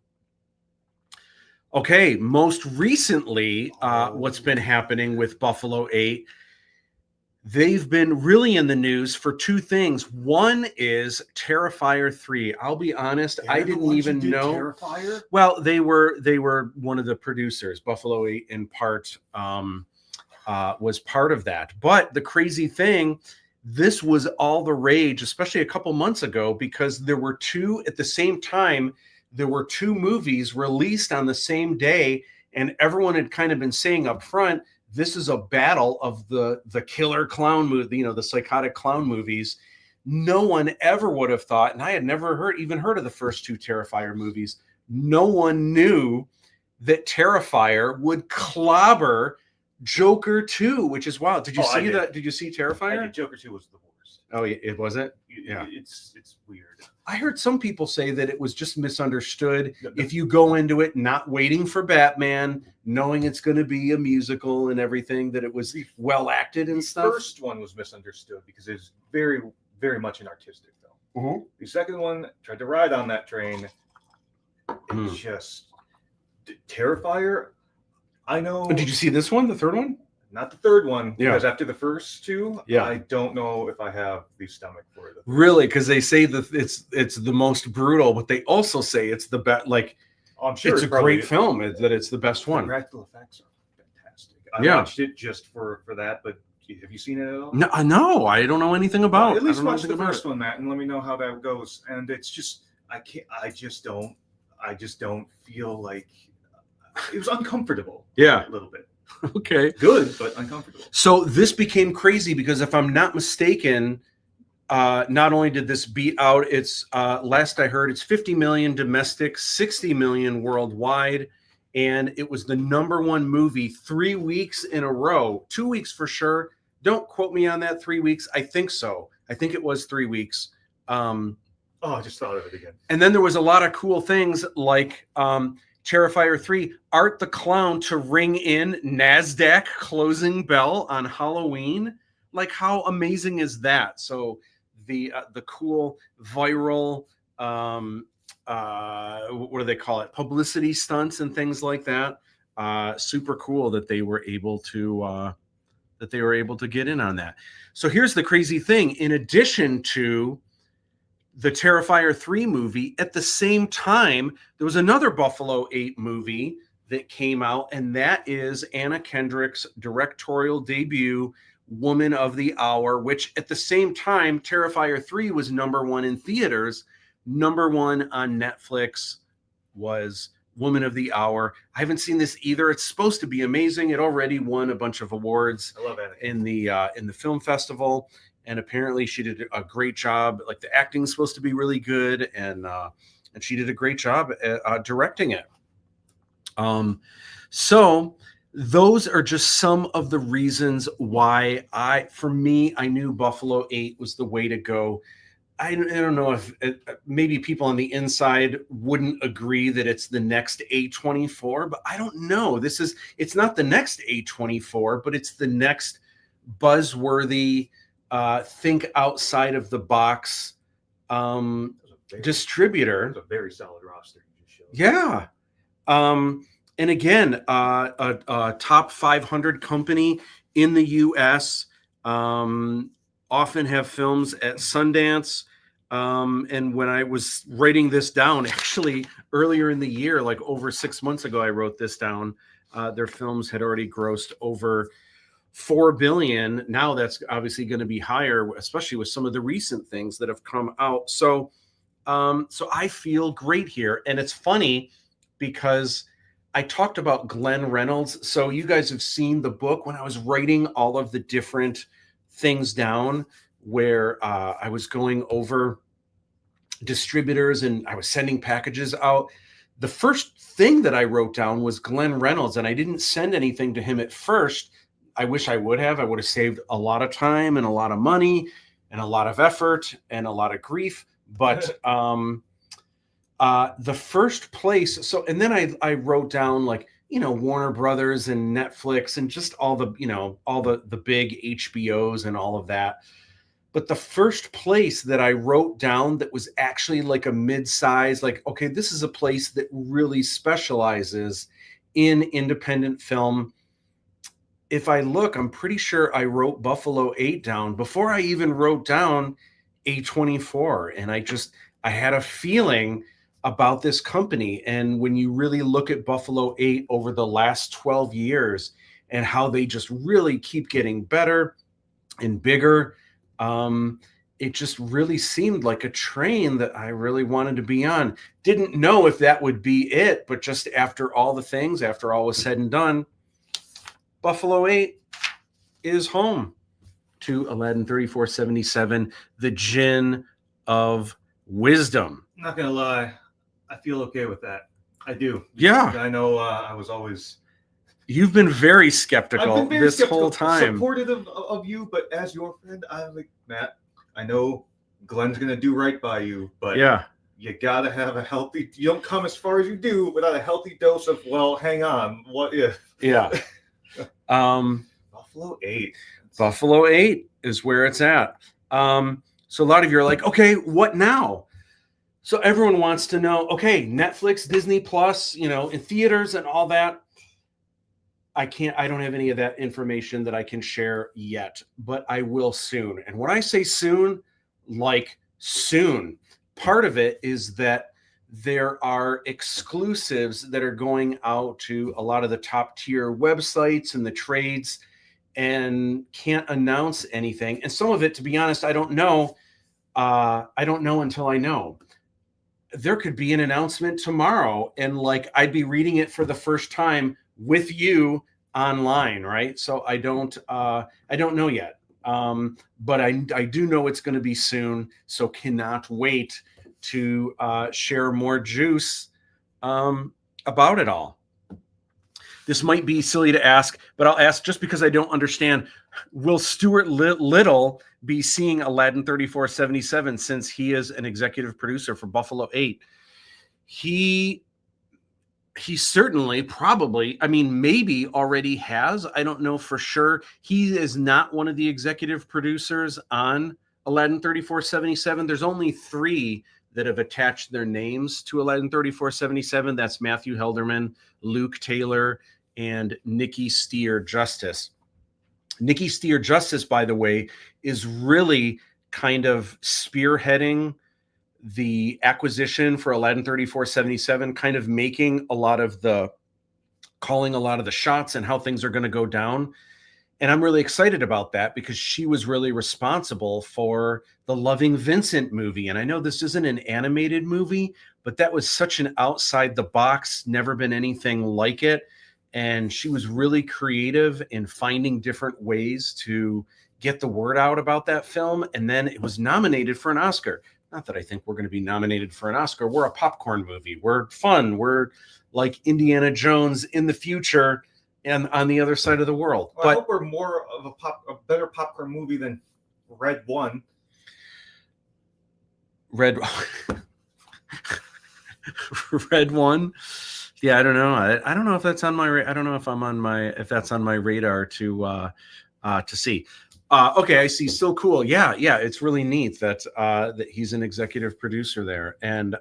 Okay, most recently, what's been happening with Buffalo 8, they've been really in the news for two things. One is Terrifier 3. I'll be honest, I didn't even know. Terrifier? Well, they were one of the producers. Buffalo 8 in part was part of that. But the crazy thing, this was all the rage, especially a couple months ago, because there were two at the same time. There were two movies released on the same day, and everyone had kind of been saying up front, this is a battle of the killer clown movie, the psychotic clown movies. No one ever would have thought, and I had never even heard of the first two Terrifier movies. No one knew that Terrifier would clobber Joker 2, which is wild. Did you see that? Did you see Terrifier? Joker 2 was the worst. Oh, it wasn't? Yeah. It's weird. I heard some people say that it was just misunderstood. If you go into it not waiting for Batman, knowing it's going to be a musical and everything, that it was well acted and stuff. The first one was misunderstood because it's very, very much an artistic film. Mm-hmm. The second one tried to ride on that train. It's just Terrifier. I know. Did you see this one, the third one? Not the third one, yeah. Because after the first two, yeah. I don't know if I have the stomach for it. Really? Because they say that it's the most brutal, but they also say it's the best. Like, I'm sure it's a great film. That it's the best one. The practical effects are fantastic. I watched it just for that, but have you seen it at all? No, I don't know anything about. At least watch the first one, Matt, and let me know how that goes. And it's just, I just don't feel like it was uncomfortable. Yeah, a little bit. Okay. Good, but uncomfortable. So this became crazy because if I'm not mistaken, not only did this beat out its last I heard, it's 50 million domestic, 60 million worldwide, and it was the #1 movie 3 weeks in a row. 2 weeks for sure. Don't quote me on that. 3 weeks. I think so. I think it was 3 weeks. I just thought of it again. And then there was a lot of cool things like Terrifier 3, Art the Clown to ring in NASDAQ closing bell on Halloween. Like, how amazing is that? So the cool viral, what do they call it? Publicity stunts and things like that. Super cool that they were able to get in on that. So here's the crazy thing. In addition to the Terrifier 3 movie, at the same time, there was another Buffalo 8 movie that came out, and that is Anna Kendrick's directorial debut, Woman of the Hour, which at the same time, Terrifier 3 was #1 in theaters. #1 on Netflix was Woman of the Hour. I haven't seen this either. It's supposed to be amazing. It already won a bunch of awards in the film festival. And apparently she did a great job. Like, the acting is supposed to be really good, and she did a great job at directing it. So those are just some of the reasons why I knew Buffalo 8 was the way to go. I don't know if maybe people on the inside wouldn't agree that it's the next A24, but I don't know. It's not the next A24, but it's the next buzzworthy, think outside of the box distributor. It's a very solid roster you just showed. Yeah. And again, a top 500 company in the US, often have films at Sundance. And when I was writing this down, actually earlier in the year, like over 6 months ago, I wrote this down. Their films had already grossed over $4 billion. Now that's obviously going to be higher, especially with some of the recent things that have come out. So I feel great here. And it's funny because I talked about Glenn Reynolds. So you guys have seen the book when I was writing all of the different things down, where I was going over distributors and I was sending packages out. The first thing that I wrote down was Glenn Reynolds, and I didn't send anything to him at first. I wish I would have. I would have saved a lot of time and a lot of money and a lot of effort and a lot of grief. But the first place, so, and then I wrote down, like, Warner Brothers and Netflix and just all the big HBOs and all of that. But the first place that I wrote down that was actually like a mid-size, like, okay, this is a place that really specializes in independent film. If I look, I'm pretty sure I wrote Buffalo 8 down before I even wrote down A24. And I had a feeling about this company. And when you really look at Buffalo 8 over the last 12 years and how they just really keep getting better and bigger, it just really seemed like a train that I really wanted to be on. Didn't know if that would be it, but just after all the things, after all was said and done, Buffalo 8 is home to Aladdin 3477, the Jinn of Wisdom. I'm not going to lie. I feel okay with that. I do. Yeah. I know I was always... You've been very skeptical this whole time. Supportive of you, but as your friend, I'm like, Matt, I know Glenn's going to do right by you, but yeah, you got to have a healthy... You don't come as far as you do without a healthy dose of, well, hang on, what if? Yeah. Buffalo 8. Buffalo 8 is where it's at. So a lot of you are like, okay, what now? So everyone wants to know, okay, Netflix, Disney Plus, in theaters and all that. I don't have any of that information that I can share yet, but I will soon. And when I say soon, like soon, part of it is that there are exclusives that are going out to a lot of the top tier websites and the trades, and can't announce anything. And some of it, to be honest, I don't know. I don't know until I know. There could be an announcement tomorrow, and like I'd be reading it for the first time with you online, right? So I don't know yet. But I do know it's going to be soon, so cannot wait to share more juice about it all. This might be silly to ask, but I'll ask just because I don't understand. Will Stuart Little be seeing Aladdin 3477 since he is an executive producer for Buffalo 8? He certainly, probably, I mean, maybe already has. I don't know for sure. He is not one of the executive producers on Aladdin 3477. There's only 3 that have attached their names to Aladdin 3477. That's Matthew Helderman, Luke Taylor, and Nikki Steer Justice. Nikki Steer Justice, by the way, is really kind of spearheading the acquisition for Aladdin 3477, kind of making a lot of the calling a lot of the shots and how things are going to go down. And I'm really excited about that because she was really responsible for the Loving Vincent movie. And I know this isn't an animated movie, but that was such an outside the box, never been anything like it. And she was really creative in finding different ways to get the word out about that film. And then it was nominated for an Oscar. Not that I think we're going to be nominated for an Oscar. We're a popcorn movie. We're fun. We're like Indiana Jones in the future and on the other side of the world. Well, but I hope we're more of a better popcorn movie than Red One. Red One. Yeah, I don't know. I don't know if that's on my. I don't know if I'm on my. If that's on my radar to see. Okay, I see. Still cool. Yeah. It's really neat that that he's an executive producer there, and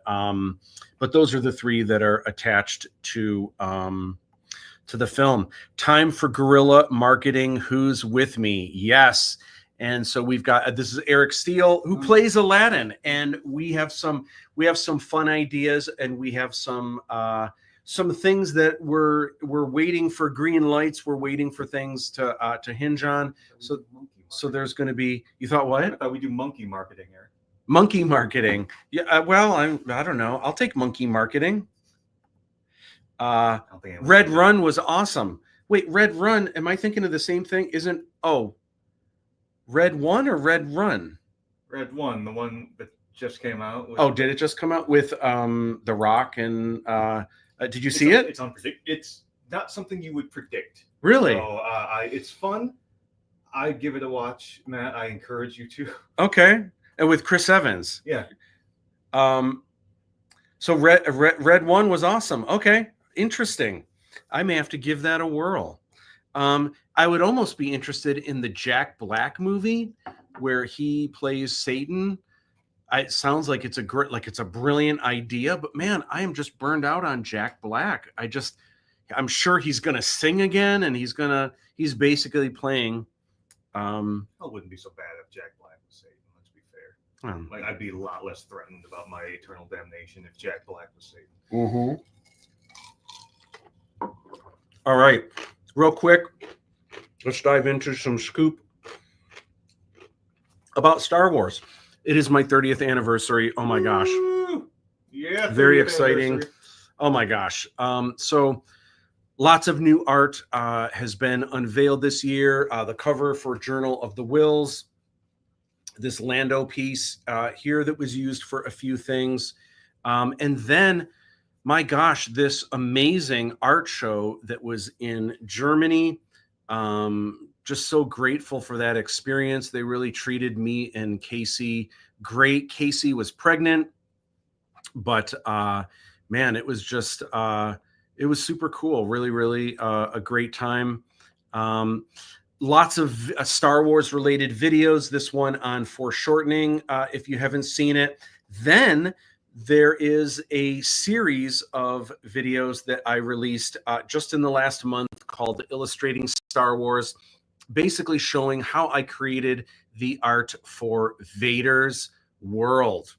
but those are the 3 that are attached to the film. Time for guerrilla marketing. Who's with me? Yes. And so we've got this is Eric Steele who plays Aladdin, and we have some fun ideas, and we have some things that we're waiting for green lights. We're waiting for things to hinge on. So there's going to be. You thought what? I thought we do monkey marketing here. Monkey marketing. Yeah. Well, I don't know. I'll take monkey marketing. Red Run was awesome. Wait, Red Run. Am I thinking of the same thing? Red One or Red Run? Red One, the one that just came out. Did it just come out with The Rock and? Did you see it? It's unpredictable. It's not something you would predict. Really? So, it's fun. I give it a watch, Matt. I encourage you to. Okay, and with Chris Evans. Yeah. So Red One was awesome. Okay, interesting. I may have to give that a whirl. I would almost be interested in the Jack Black movie where he plays Satan. It sounds like it's a brilliant idea, but man, I am just burned out on Jack Black. I'm sure he's gonna sing again, and he's basically playing. It wouldn't be so bad if Jack Black was Satan. Let's be fair. I'd be a lot less threatened about my eternal damnation if Jack Black was Satan. Mm-hmm. All right, real quick, let's dive into some scoop about Star Wars. It is my 30th anniversary. Oh my gosh. Yeah. Very exciting. Oh my gosh. So lots of new art has been unveiled this year. The cover for Journal of the Wills, this Lando piece here that was used for a few things. And then, my gosh, this amazing art show that was in Germany. Just so grateful for that experience. They really treated me and Casey great. Casey was pregnant, but man, it was just it was super cool. Really, really a great time. Lots of Star Wars related videos. This one on foreshortening. If you haven't seen it, then there is a series of videos that I released just in the last month called Illustrating Star Wars, basically showing how I created the art for Vader's world.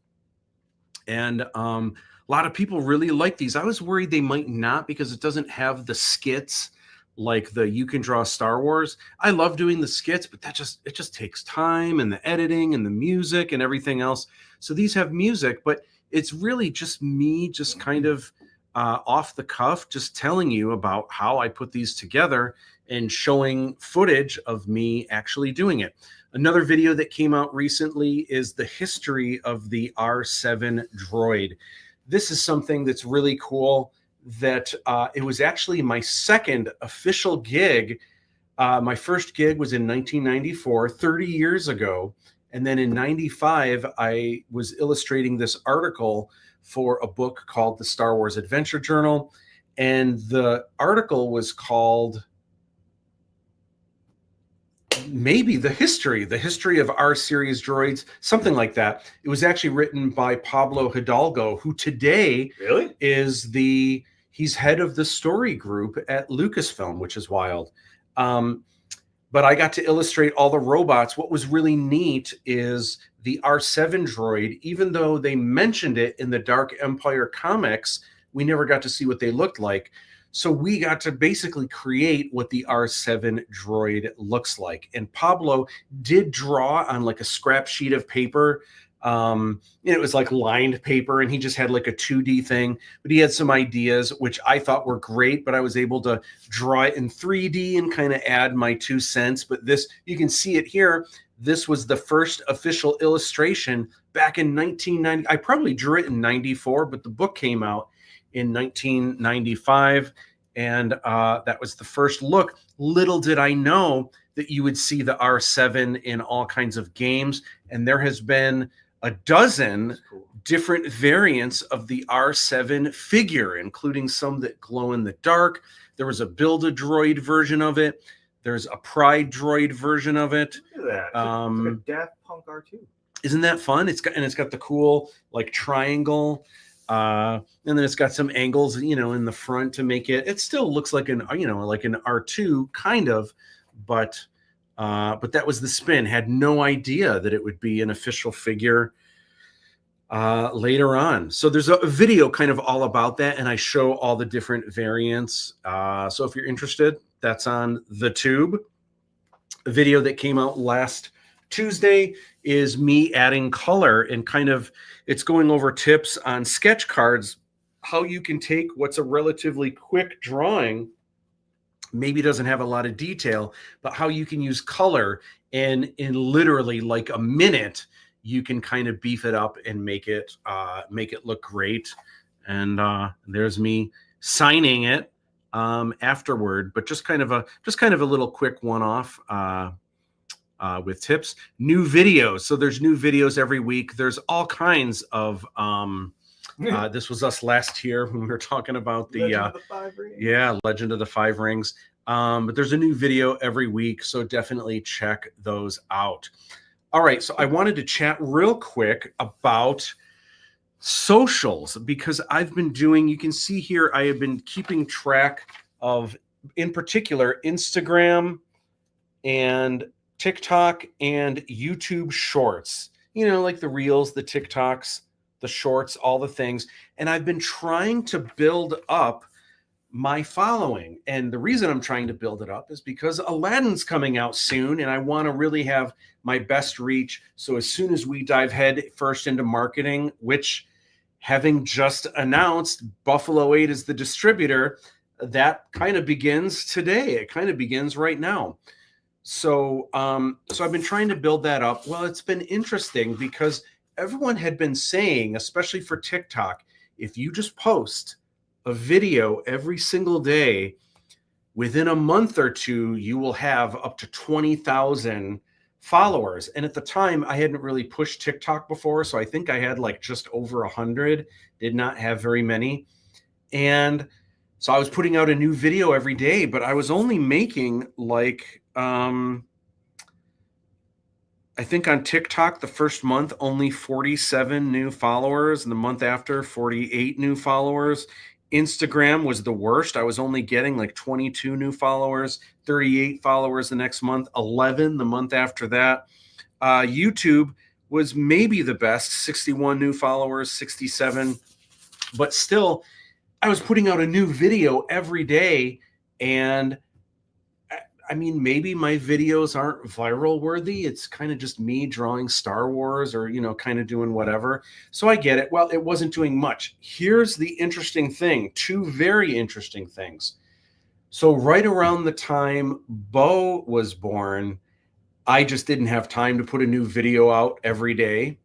And a lot of people really like these. I was worried they might not because it doesn't have the skits like the You Can Draw Star Wars. I love doing the skits, but it just takes time, and the editing and the music and everything else. So these have music, but it's really just me just kind of off the cuff, just telling you about how I put these together and showing footage of me actually doing it. Another video that came out recently is the history of the R7 droid. This is something that's really cool, that it was actually my second official gig. My first gig was in 1994, 30 years ago. And then in 95, I was illustrating this article for a book called the Star Wars Adventure Journal. And the article was called maybe the history of our series droids, something like that. It was actually written by Pablo Hidalgo, who today Really? is he's head of the story group at Lucasfilm, which is wild. But I got to illustrate all the robots. What was really neat is the R7 droid, even though they mentioned it in the Dark Empire comics, we never got to see what they looked like. So we got to basically create what the R7 droid looks like. And Pablo did draw on like a scrap sheet of paper. It was like lined paper, and he just had like a 2D thing, but he had some ideas which I thought were great, but I was able to draw it in 3D and kind of add my 2 cents. But this, you can see it here. This was the first official illustration back in 1990. I probably drew it in 94, but the book came out in 1995, and that was the first look. Little did I know that you would see the R7 in all kinds of games, and there has been a dozen different variants of the R7 figure, including some that glow in the dark. There was a Build-A-Droid version of it. There's a Pride Droid version of it. Look at that. It's like a Daft Punk R2. Isn't that fun? It's got the cool like triangle. And then it's got some angles, in the front to make it still looks like an R2 kind of, but that was the spin. Had no idea that it would be an official figure later on. So there's a video kind of all about that, and I show all the different variants. So if you're interested, that's on the tube. A video that came out last Tuesday is me adding color, and it's going over tips on sketch cards, how you can take what's a relatively quick drawing, maybe doesn't have a lot of detail, but how you can use color, and in literally like a minute, you can kind of beef it up and make it look great. And there's me signing it afterward, but just kind of a little quick one-off with tips. New videos. So there's new videos every week. There's all kinds of this was us last year when we were talking about the Legend of the Five Rings. Yeah, Legend of the Five Rings. But there's a new video every week, so definitely check those out. All right, so I wanted to chat real quick about socials, because I've been doing, you can see here, I have been keeping track of, in particular, Instagram and TikTok and YouTube shorts, like the reels, the TikToks, the shorts, all the things. And I've been trying to build up my following. And the reason I'm trying to build it up is because Aladdin's coming out soon, and I want to really have my best reach. So as soon as we dive head first into marketing, which, having just announced Buffalo 8 is the distributor, that kind of begins today. It kind of begins right now. So I've been trying to build that up. Well, it's been interesting because everyone had been saying, especially for TikTok, if you just post a video every single day, within a month or two, you will have up to 20,000 followers. And at the time, I hadn't really pushed TikTok before, so I think I had like just over 100, did not have very many. And so I was putting out a new video every day, but I was only making like, I think on TikTok, the first month, only 47 new followers, and the month after, 48 new followers. Instagram was the worst. I was only getting like 22 new followers, 38 followers the next month, 11 the month after that. YouTube was maybe the best, 61 new followers, 67. But still, I was putting out a new video every day, and I mean, maybe my videos aren't viral worthy. It's kind of just me drawing Star Wars or, kind of doing whatever. So I get it. Well, it wasn't doing much. Here's the interesting thing. 2 very interesting things. So right around the time Bo was born, I just didn't have time to put a new video out every day.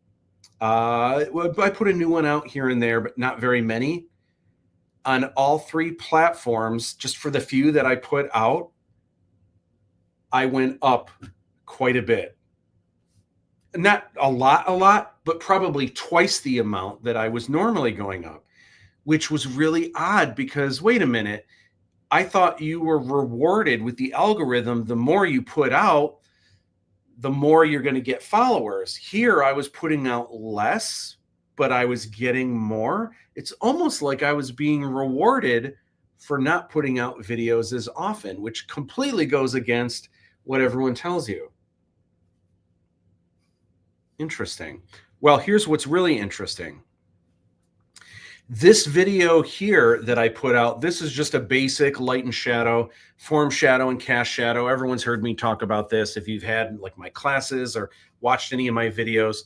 I put a new one out here and there, but not very many. On all 3 platforms, just for the few that I put out, I went up quite a bit. Not a lot, but probably twice the amount that I was normally going up, which was really odd because, wait a minute, I thought you were rewarded with the algorithm. The more you put out, the more you're going to get followers. Here, I was putting out less, but I was getting more. It's almost like I was being rewarded for not putting out videos as often, which completely goes against what everyone tells you. Interesting. Well, here's what's really interesting. This video here that I put out, this is just a basic light and shadow, form shadow and cast shadow. Everyone's heard me talk about this. If you've had like my classes or watched any of my videos,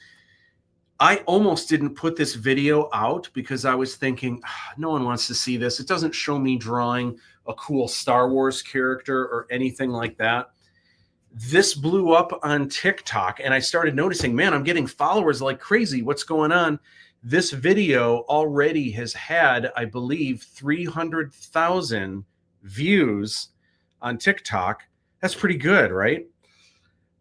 I almost didn't put this video out because I was thinking, no one wants to see this. It doesn't show me drawing a cool Star Wars character or anything like that. This blew up on TikTok and I started noticing, man, I'm getting followers like crazy. What's going on? This video already has had, I believe, 300,000 views on TikTok. That's pretty good, right?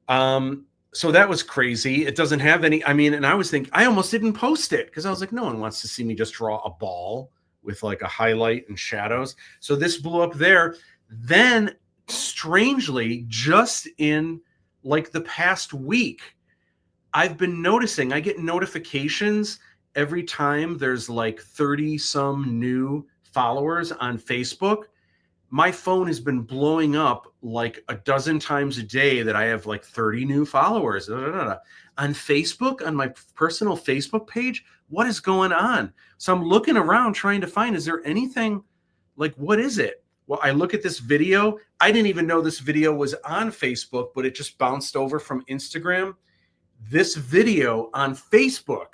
So that was crazy. It doesn't have any, I mean, and I was thinking, I almost didn't post it because I was like, no one wants to see me just draw a ball with like a highlight and shadows. So this blew up there. Then strangely, just in like the past week, I've been noticing I get notifications every time there's like 30 some new followers on Facebook. My phone has been blowing up like a dozen times a day that I have like 30 new followers. On Facebook, on my personal Facebook page. What is going on? So I'm looking around trying to find, is there anything like, what is it? Well, I look at this video. I didn't even know this video was on Facebook, but it just bounced over from Instagram. This video on Facebook,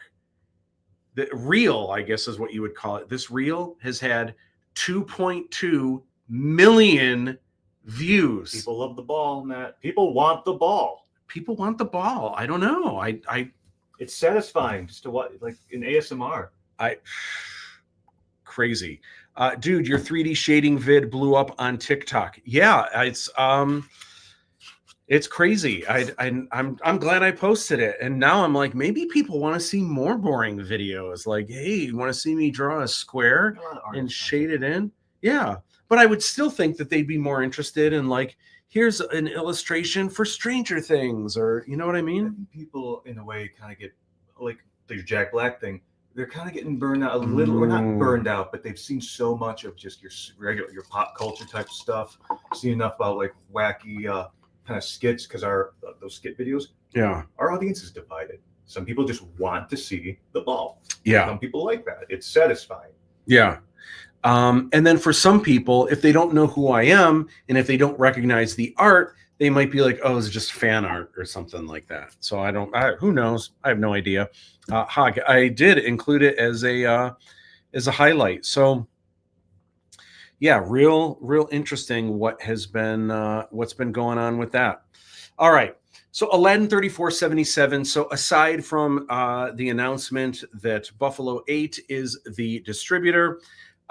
the reel, I guess is what you would call it. This reel has had 2.2 million views. People love the ball, Matt. People want the ball. People want the ball. I don't know. It's satisfying just to watch, like in ASMR. Crazy. Dude, your 3D shading vid blew up on TikTok. Yeah, it's crazy. I'm glad I posted it. And now I'm like, maybe people want to see more boring videos. Like, hey, you want to see me draw a square and shade it in? Yeah. But I would still think that they'd be more interested in like, here's an illustration for Stranger Things, or you know what I mean? I think people in a way kind of get like the Jack Black thing. They're kind of getting burned out a little, or not burned out, but they've seen so much of just your pop culture type stuff. Seen enough about like wacky kind of skits, because those skit videos. Yeah. Our audience is divided. Some people just want to see the ball. Yeah. Some people like that. It's satisfying. Yeah. And then for some people, if they don't know who I am and if they don't recognize the art, they might be like, oh, it's just fan art or something like that. So who knows? I have no idea. I did include it as a highlight. So yeah, real interesting what's been going on with that. All right. So Aladdin 3477. So aside from the announcement that Buffalo 8 is the distributor,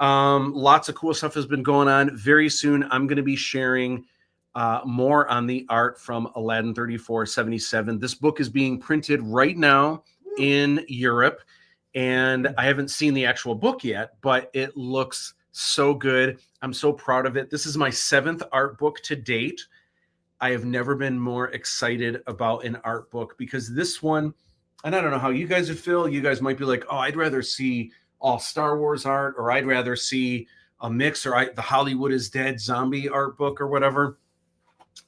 lots of cool stuff has been going on. Very soon, I'm going to be sharing more on the art from Aladdin 3477. This book is being printed right now in Europe, and I haven't seen the actual book yet, but it looks so good. I'm so proud of it. This is my 7th art book to date. I have never been more excited about an art book, because this one, and I don't know how you guys would feel. You guys might be like, oh, I'd rather see all Star Wars art, or I'd rather see a mix, or the Hollywood is Dead zombie art book or whatever.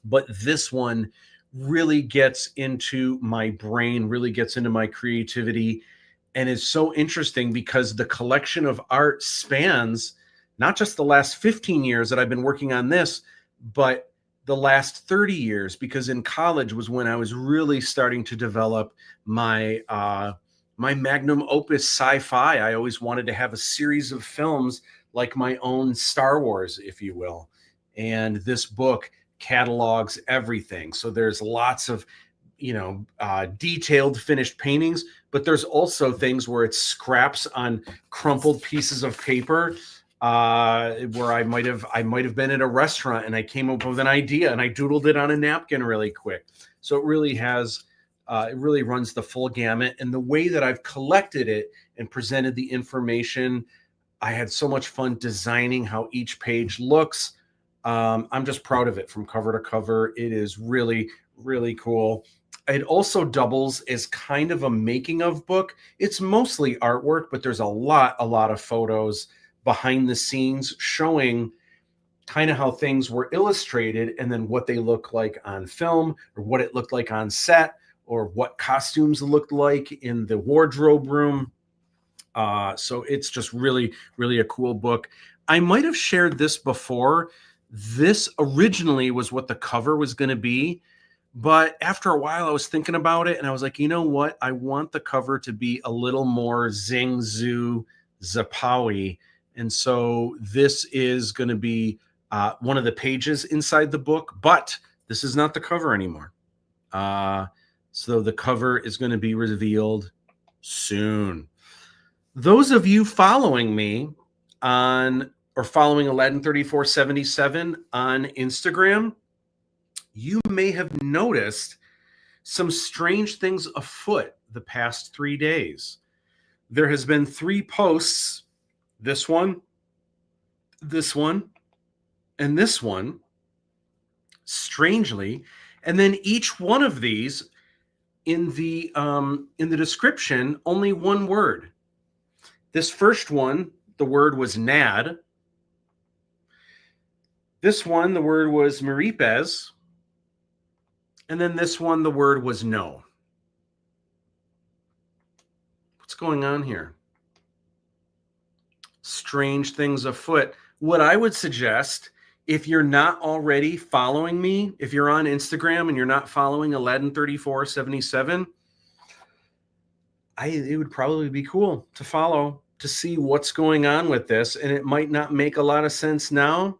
But this one really gets into my brain, really gets into my creativity, and is so interesting because the collection of art spans not just the last 15 years that I've been working on this, but the last 30 years, because in college was when I was really starting to develop my my magnum opus sci-fi. I always wanted to have a series of films like my own Star Wars, if you will. And this book catalogs, everything. So there's lots of, detailed finished paintings, but there's also things where it's scraps on crumpled pieces of paper, where I might have been at a restaurant and I came up with an idea and I doodled it on a napkin really quick. So it really has, it really runs the full gamut. And the way that I've collected it and presented the information, I had so much fun designing how each page looks. I'm just proud of it from cover to cover. It is really, really cool. It also doubles as kind of a making of book. It's mostly artwork, but there's a lot of photos behind the scenes showing kind of how things were illustrated and then what they look like on film, or what it looked like on set, or what costumes looked like in the wardrobe room. So it's just really, really a cool book. I might have shared this before. This originally was what the cover was going to be. But after a while, I was thinking about it and I was like, you know what? I want the cover to be a little more zing, zoo, zapowy. And so this is going to be one of the pages inside the book, but this is not the cover anymore. So the cover is going to be revealed soon. Those of you following me following Aladdin 3477 on Instagram, you may have noticed some strange things afoot the past 3 days. There has been 3 posts, this one, and this one, strangely, and then each one of these in the description, only one word. This first one, the word was Nad. This one, the word was Maripes. And then this one, the word was no. What's going on here? Strange things afoot. What I would suggest, if you're not already following me, if you're on Instagram and you're not following Aladdin 3477, it would probably be cool to follow, to see what's going on with this. And it might not make a lot of sense now,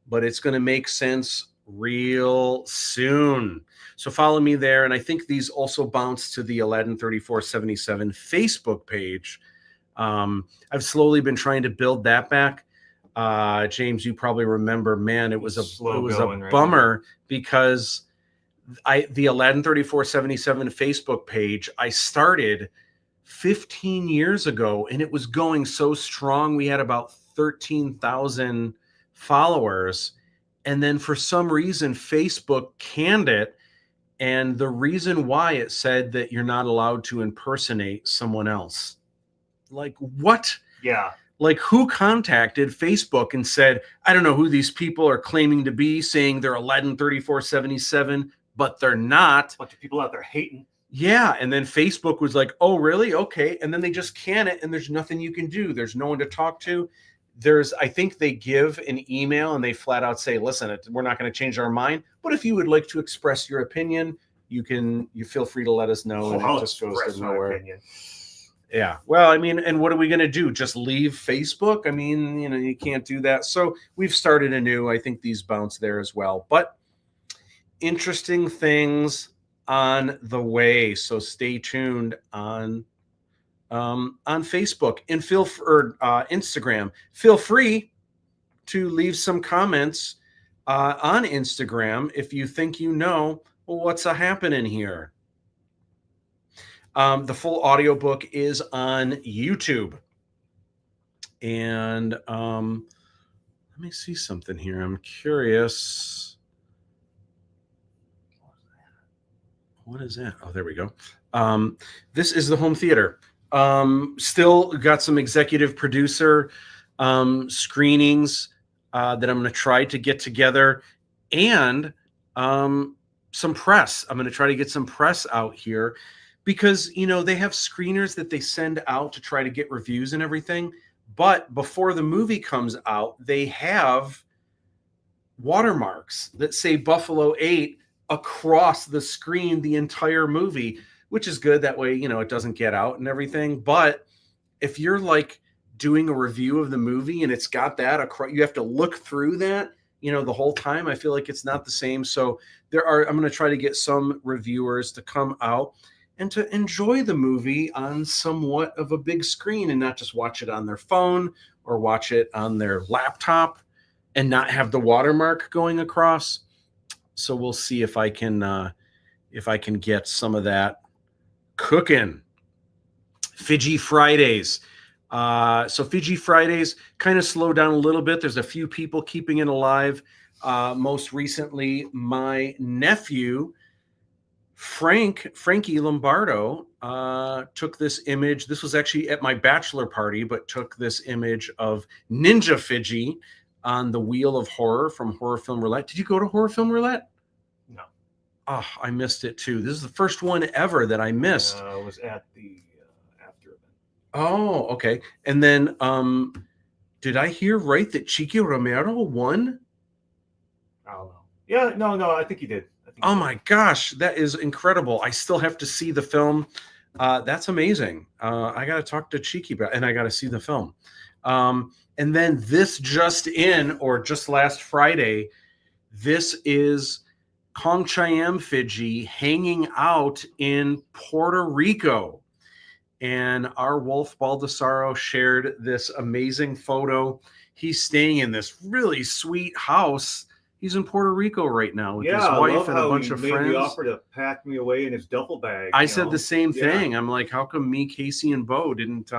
but it's going to make sense real soon. So follow me there. And I think these also bounce to the Aladdin 3477 Facebook page. I've slowly been trying to build that back. James, you probably remember, man, it was a bummer because the Aladdin 3477 Facebook page, I started 15 years ago and it was going so strong. We had about 13,000 followers. And then for some reason, Facebook canned it. And the reason why, it said that you're not allowed to impersonate someone else. Like, what? Yeah. Like, who contacted Facebook and said, I don't know who these people are claiming to be, saying they're Aladdin 3477, but they're not. A bunch of people out there hating. Yeah. And then Facebook was like, oh, really? Okay. And then they just can it, and there's nothing you can do. There's no one to talk to. I think they give an email and they flat out say, listen, we're not going to change our mind, but if you would like to express your opinion, you feel free to let us know. And it just goes to nowhere. Yeah. Well, I mean, and what are we going to do? Just leave Facebook? I mean, you can't do that. So we've started anew. I think these bounce there as well, but interesting things on the way. So stay tuned on Facebook and Instagram. Feel free to leave some comments on Instagram if you think well, what's happening here. The full audiobook is on YouTube. And let me see something here. I'm curious. What is that? Oh, there we go. This is the home theater. Still got some executive producer screenings that I'm going to try to get together, and some press. I'm going to try to get some press out here because, they have screeners that they send out to try to get reviews and everything. But before the movie comes out, they have watermarks that say Buffalo 8 across the screen the entire movie, which is good. That way, it doesn't get out and everything. But if you're like doing a review of the movie and it's got that across, you have to look through that, the whole time. I feel like it's not the same. So I'm going to try to get some reviewers to come out and to enjoy the movie on somewhat of a big screen and not just watch it on their phone or watch it on their laptop and not have the watermark going across. So we'll see if I can get some of that cooking. Fiji Fridays. So Fiji Fridays kind of slowed down a little bit. There's a few people keeping it alive. Most recently, my nephew, Frankie Lombardo, took this image. This was actually at my bachelor party, but took this image of Ninja Fiji on the Wheel of Horror from Horror Film Roulette. Did you go to Horror Film Roulette? No. Oh, I missed it too. This is the first one ever that I missed. I was at the after event. Oh, okay. And then, did I hear right that Chiqui Romero won? I don't know. Yeah, no, I think he did. Oh my gosh, that is incredible. I still have to see the film. That's amazing. I got to talk to Cheeky about, and I got to see the film. And then this just last Friday, this is Kong Chayam Fiji hanging out in Puerto Rico. And our Wolf Baldessaro shared this amazing photo. He's staying in this really sweet house. He's in Puerto Rico right now with his wife and a bunch of friends. He offered to pack me away in his duffel bag. I said the same thing. I'm like, how come me, Casey, and Bo didn't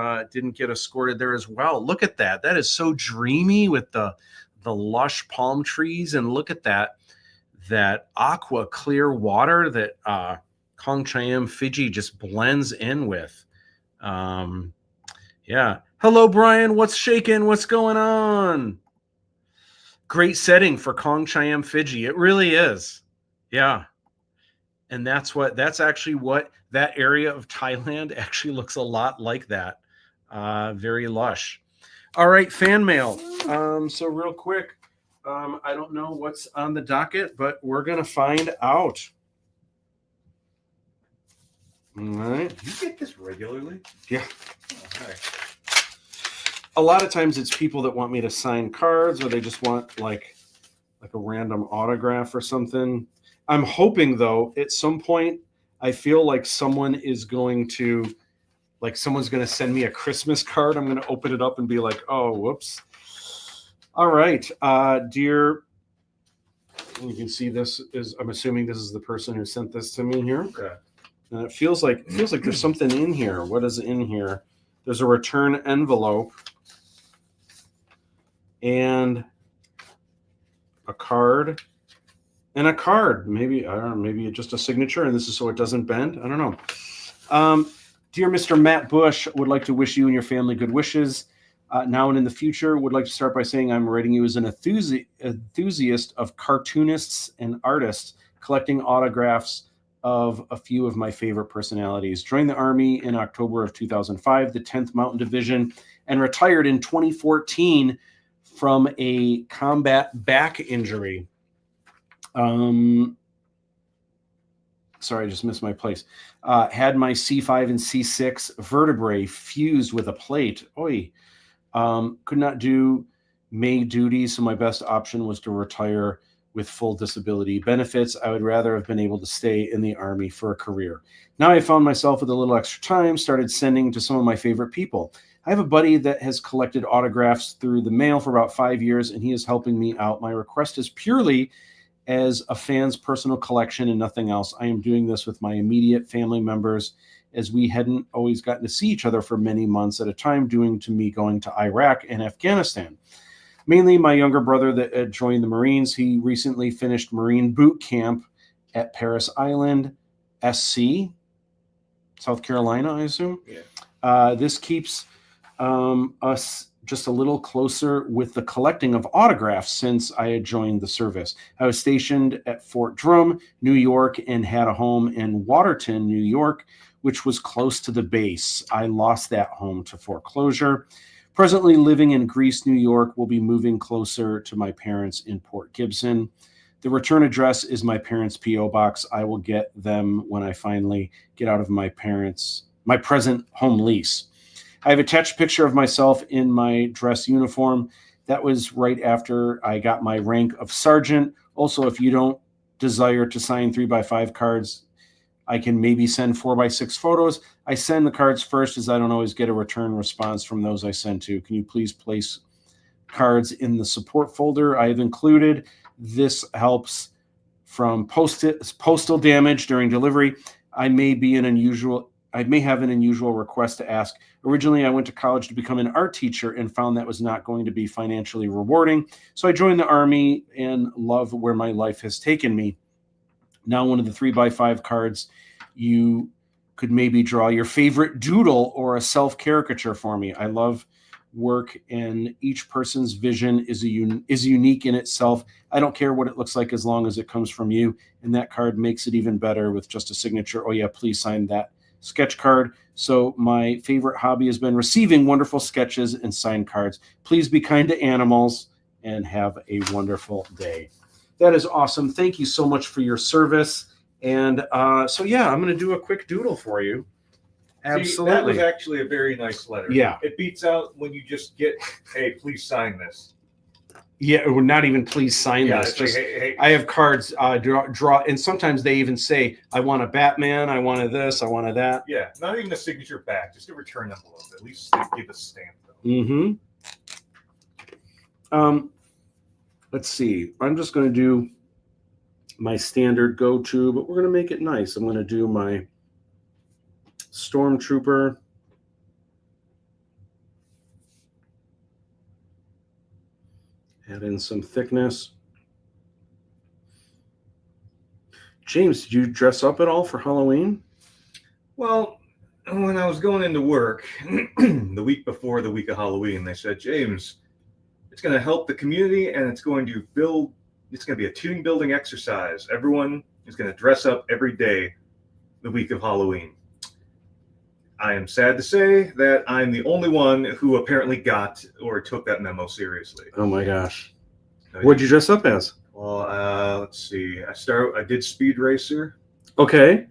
get escorted there as well? Look at that. That is so dreamy with the lush palm trees, and look at that aqua clear water that Kong Chayam Fiji just blends in with. Yeah. Hello, Brian. What's shaking? What's going on? Great setting for Kong Chayam Fiji. It really is. Yeah. And that's actually what that area of Thailand actually looks a lot like that. Very lush. All right, fan mail. So real quick, I don't know what's on the docket, but we're going to find out. All right. Do you get this regularly? Yeah. Okay. A lot of times it's people that want me to sign cards, or they just want like a random autograph or something. I'm hoping, though, at some point, I feel like someone's going to send me a Christmas card. I'm going to open it up and be like, oh, whoops. All right, dear. You can see I'm assuming this is the person who sent this to me here. Okay. And it feels like there's something in here. What is in here? There's a return envelope and a card. Maybe, I don't know, maybe just a signature, and this is so it doesn't bend. I don't know. Dear Mr. Matt Busch, would like to wish you and your family good wishes. Now and in the future, would like to start by saying I'm writing you as an enthusiast of cartoonists and artists, collecting autographs of a few of my favorite personalities. Joined the Army in October of 2005, the 10th Mountain Division, and retired in 2014 from a combat back injury. Sorry, I just missed my place. Had my C5 and C6 vertebrae fused with a plate. Oy. Could not do May duty, so my best option was to retire with full disability benefits. I would rather have been able to stay in the Army for a career. Now I found myself with a little extra time, started sending to some of my favorite people. I have a buddy that has collected autographs through the mail for about 5 years, and he is helping me out. My request is purely as a fan's personal collection and nothing else. I am doing this with my immediate family members, as we hadn't always gotten to see each other for many months at a time, due to me going to Iraq and Afghanistan. Mainly my younger brother that joined the Marines. He recently finished Marine boot camp at Paris Island, SC, South Carolina, I assume. Yeah. This keeps us just a little closer with the collecting of autographs since I had joined the service. I was stationed at Fort Drum, New York, and had a home in Waterton, New York, which was close to the base. I lost that home to foreclosure. Presently living in Greece, New York, will be moving closer to my parents in Port Gibson. The return address is my parents' P.O. box. I will get them when I finally get out of my present home lease. I have attached a picture of myself in my dress uniform. That was right after I got my rank of sergeant. Also, if you don't desire to sign 3x5 cards, I can maybe send 4x6 photos. I send the cards first as I don't always get a return response from those I send to. Can you please place cards in the support folder I have included? This helps from postal damage during delivery. I may have an unusual request to ask. Originally, I went to college to become an art teacher and found that was not going to be financially rewarding. So I joined the Army and love where my life has taken me. Now, one of the 3x5 cards, you could maybe draw your favorite doodle or a self-caricature for me. I love work, and each person's vision is unique in itself. I don't care what it looks like as long as it comes from you. And that card makes it even better with just a signature. Oh yeah, please sign that sketch card. So my favorite hobby has been receiving wonderful sketches and signed cards. Please be kind to animals and have a wonderful day. That is awesome. Thank you so much for your service. And so, yeah, I'm going to do a quick doodle for you. Absolutely. See, that was actually a very nice letter. Yeah. It beats out when you just get, hey, please sign this. Yeah, or not even please sign this. Just, like, hey. I have cards, draw, and sometimes they even say, I want a Batman, I want a this, I want a that. Yeah, not even a signature back, just a return envelope. At least they give a stamp, though. Mm-hmm. Let's see. I'm just going to do my standard go-to, but we're going to make it nice. I'm going to do my Stormtrooper. Add in some thickness. James, did you dress up at all for Halloween? Well, when I was going into work the week before the week of Halloween, they said, James, it's going to help the community and it's going to be a team building exercise. Everyone is going to dress up every day the week of Halloween. I am sad to say that I'm the only one who apparently got or took that memo seriously. Oh my gosh. What'd you dress up as? Well, let's see. I did Speed Racer. Okay.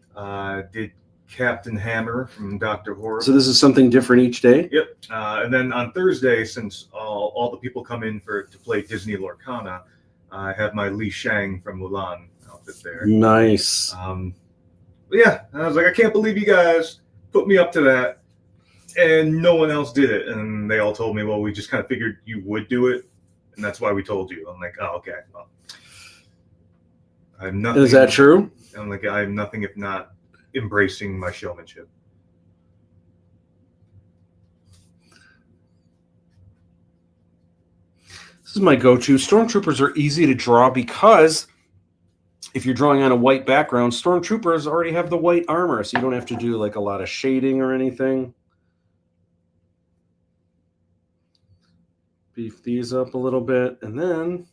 Did Captain Hammer from Dr. Horrible. So this is something different each day? Yep. And then on Thursday, since all the people come in to play Disney Lorcana, I have my Li Shang from Mulan outfit there. Nice. But yeah, I was like, I can't believe you guys put me up to that, and no one else did it. And they all told me, well, we just kind of figured you would do it, and that's why we told you. I'm like, oh, okay. Well, I have nothing. Is that true? I'm like, I have nothing if not embracing my showmanship. This is my go-to. Stormtroopers are easy to draw because if you're drawing on a white background, Stormtroopers already have the white armor, so you don't have to do like a lot of shading or anything. Beef these up a little bit, and then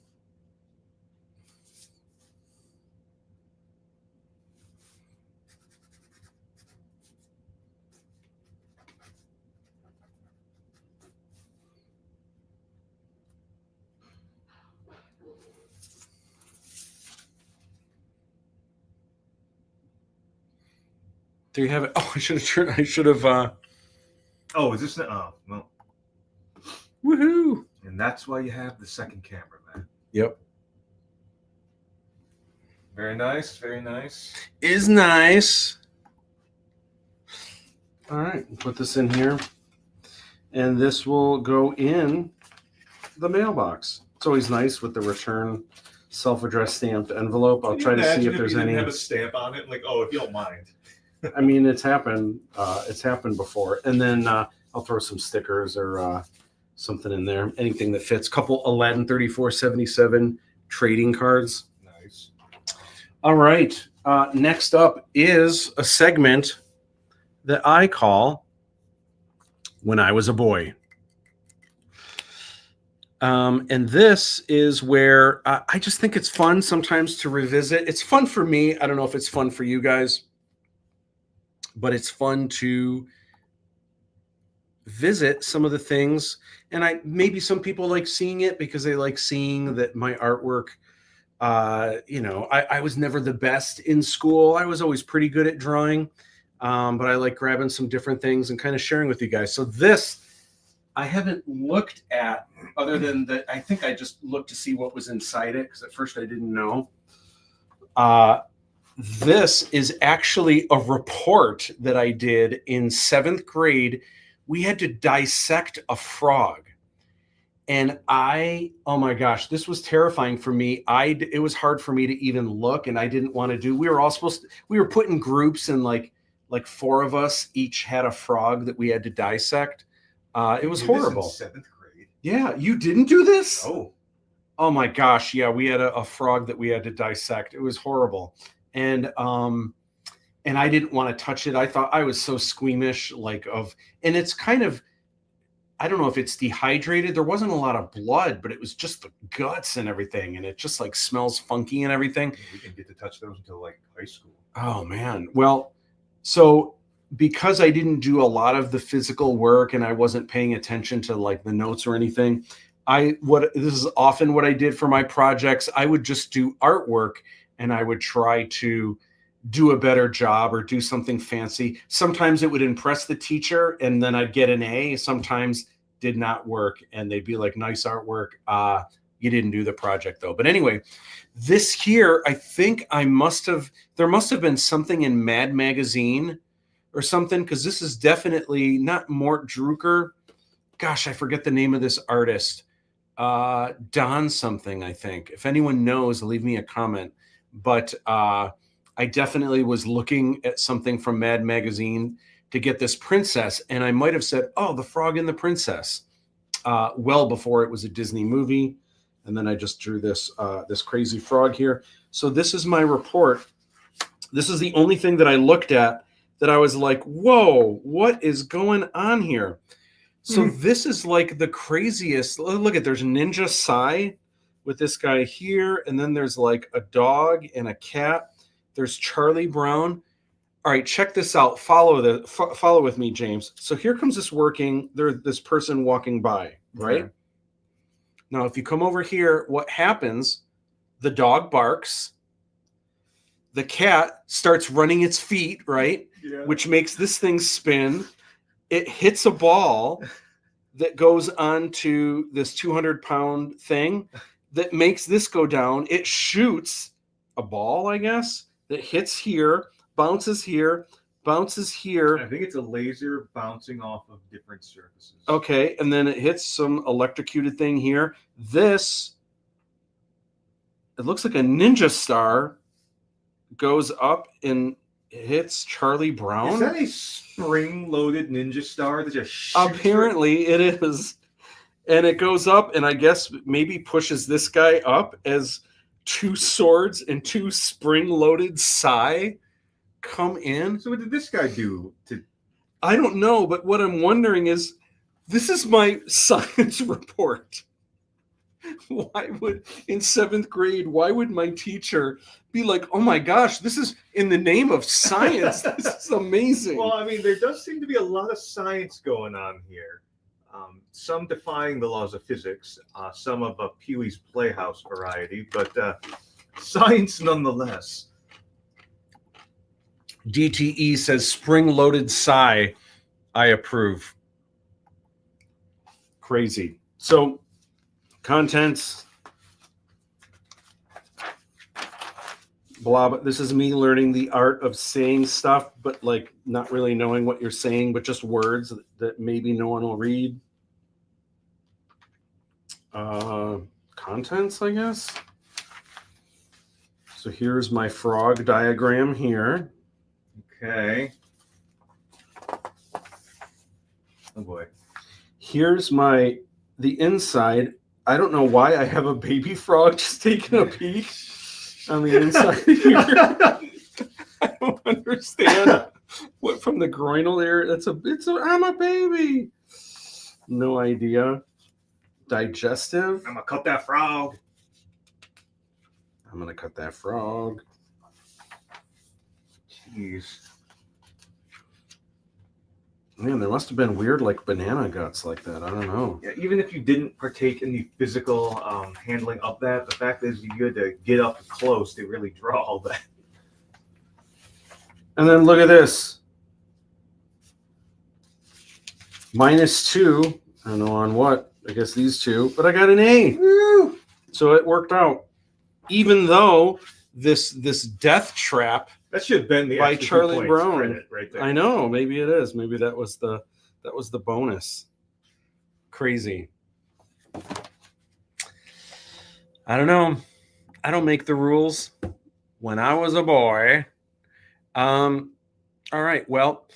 there you have it. Oh, I should have. Oh, is this? Oh, well. Woohoo! And that's why you have the second camera, man. Yep. Very nice. Very nice. Is nice. All right, put this in here, and this will go in the mailbox. It's always nice with the return self-addressed stamped envelope. I'll try to see if there's any. Have a stamp on it, like, oh, if you don't mind. I mean, it's happened. It's happened before, and then I'll throw some stickers or something in there. Anything that fits. Couple Aladdin 3477 trading cards. Nice. All right. Next up is a segment that I call When I Was a Boy. And this is where I just think it's fun sometimes to revisit. It's fun for me. I don't know if it's fun for you guys, but it's fun to visit some of the things. And maybe some people like seeing it because they like seeing that my artwork, I was never the best in school. I was always pretty good at drawing. But I like grabbing some different things and kind of sharing with you guys. So this I haven't looked at, other than that, I think I just looked to see what was inside it, because at first I didn't know. This is actually a report that I did in 7th grade. We had to dissect a frog. And oh my gosh, this was terrifying for me. It was hard for me to even look, and I didn't want to do. We were put in groups, and like 4 of us each had a frog that we had to dissect. It was horrible. This in 7th grade. Yeah, you didn't do this? Oh my gosh, yeah, we had a frog that we had to dissect. It was horrible, and I didn't want to touch it. I thought, I was so squeamish, and it's kind of, I don't know if it's dehydrated. There wasn't a lot of blood, but it was just the guts and everything, and it just like smells funky and everything. We didn't get to touch those until like high school. Oh man, well, so because I didn't do a lot of the physical work and I wasn't paying attention to like the notes or anything, this is often what I did for my projects. I would just do artwork, and I would try to do a better job or do something fancy. Sometimes it would impress the teacher and then I'd get an A. Sometimes did not work and they'd be like, nice artwork. You didn't do the project though. But anyway, this here, I think there must have been something in Mad Magazine or something, because this is definitely not Mort Drucker. Gosh, I forget the name of this artist. Don something, I think. If anyone knows, leave me a comment. But I definitely was looking at something from Mad Magazine to get this princess, and I might have said, oh, The Frog and the Princess, well before it was a Disney movie. And then I just drew this crazy frog here. So this is my report. This is the only thing that I looked at that I was like, whoa, what is going on here? So this is like the craziest. Look at, there's Ninja Sai with this guy here, and then there's like a dog and a cat. There's Charlie Brown. All right, check this out. Follow with me, James. So here comes this person walking by, right? Okay. Now, if you come over here, what happens? The dog barks. The cat starts running its feet, right? Yeah. Which makes this thing spin. It hits a ball that goes onto this 200-pound thing that makes this go down. It shoots a ball, I guess, that hits here, bounces here, bounces here. I think it's a laser bouncing off of different surfaces. Okay, and then it hits some electrocuted thing here. It looks like a ninja star goes up and hits Charlie Brown. Is that a spring-loaded ninja star that just shoots? Apparently it is. And it goes up and I guess maybe pushes this guy up as 2 swords and 2 spring-loaded sai come in. So what did this guy do? I don't know, but what I'm wondering is, this is my science report. In 7th grade, why would my teacher be like, oh my gosh, this is in the name of science. This is amazing. Well, I mean, there does seem to be a lot of science going on here. Some defying the laws of physics, some of a Pee-wee's Playhouse variety, but science nonetheless. DTE says spring-loaded sai. I approve. Crazy. So, contents. Blah, but this is me learning the art of saying stuff, but like not really knowing what you're saying, but just words that maybe no one will read. Contents, I guess. So here's my frog diagram here. Okay. Oh boy. Here's the inside. I don't know why I have a baby frog just taking a peek on the inside here. I don't understand what from the groinal area. I'm a baby. No idea. Digestive. I'm gonna cut that frog. I'm gonna cut that frog. Jeez. Man, there must have been weird like banana guts like that. I don't know. Yeah, even if you didn't partake in the physical handling of that, the fact is you had to get up close to really draw all that. And then look at this. -2. I don't know on what. I guess these two, but I got an A. Woo! So it worked out. Even though this death trap That should have been the by extra Charlie 2 points Brown. credit right there. I know, maybe it is. Maybe that was the bonus. Crazy. I don't know. I don't make the rules. When I was a boy. All right. Well,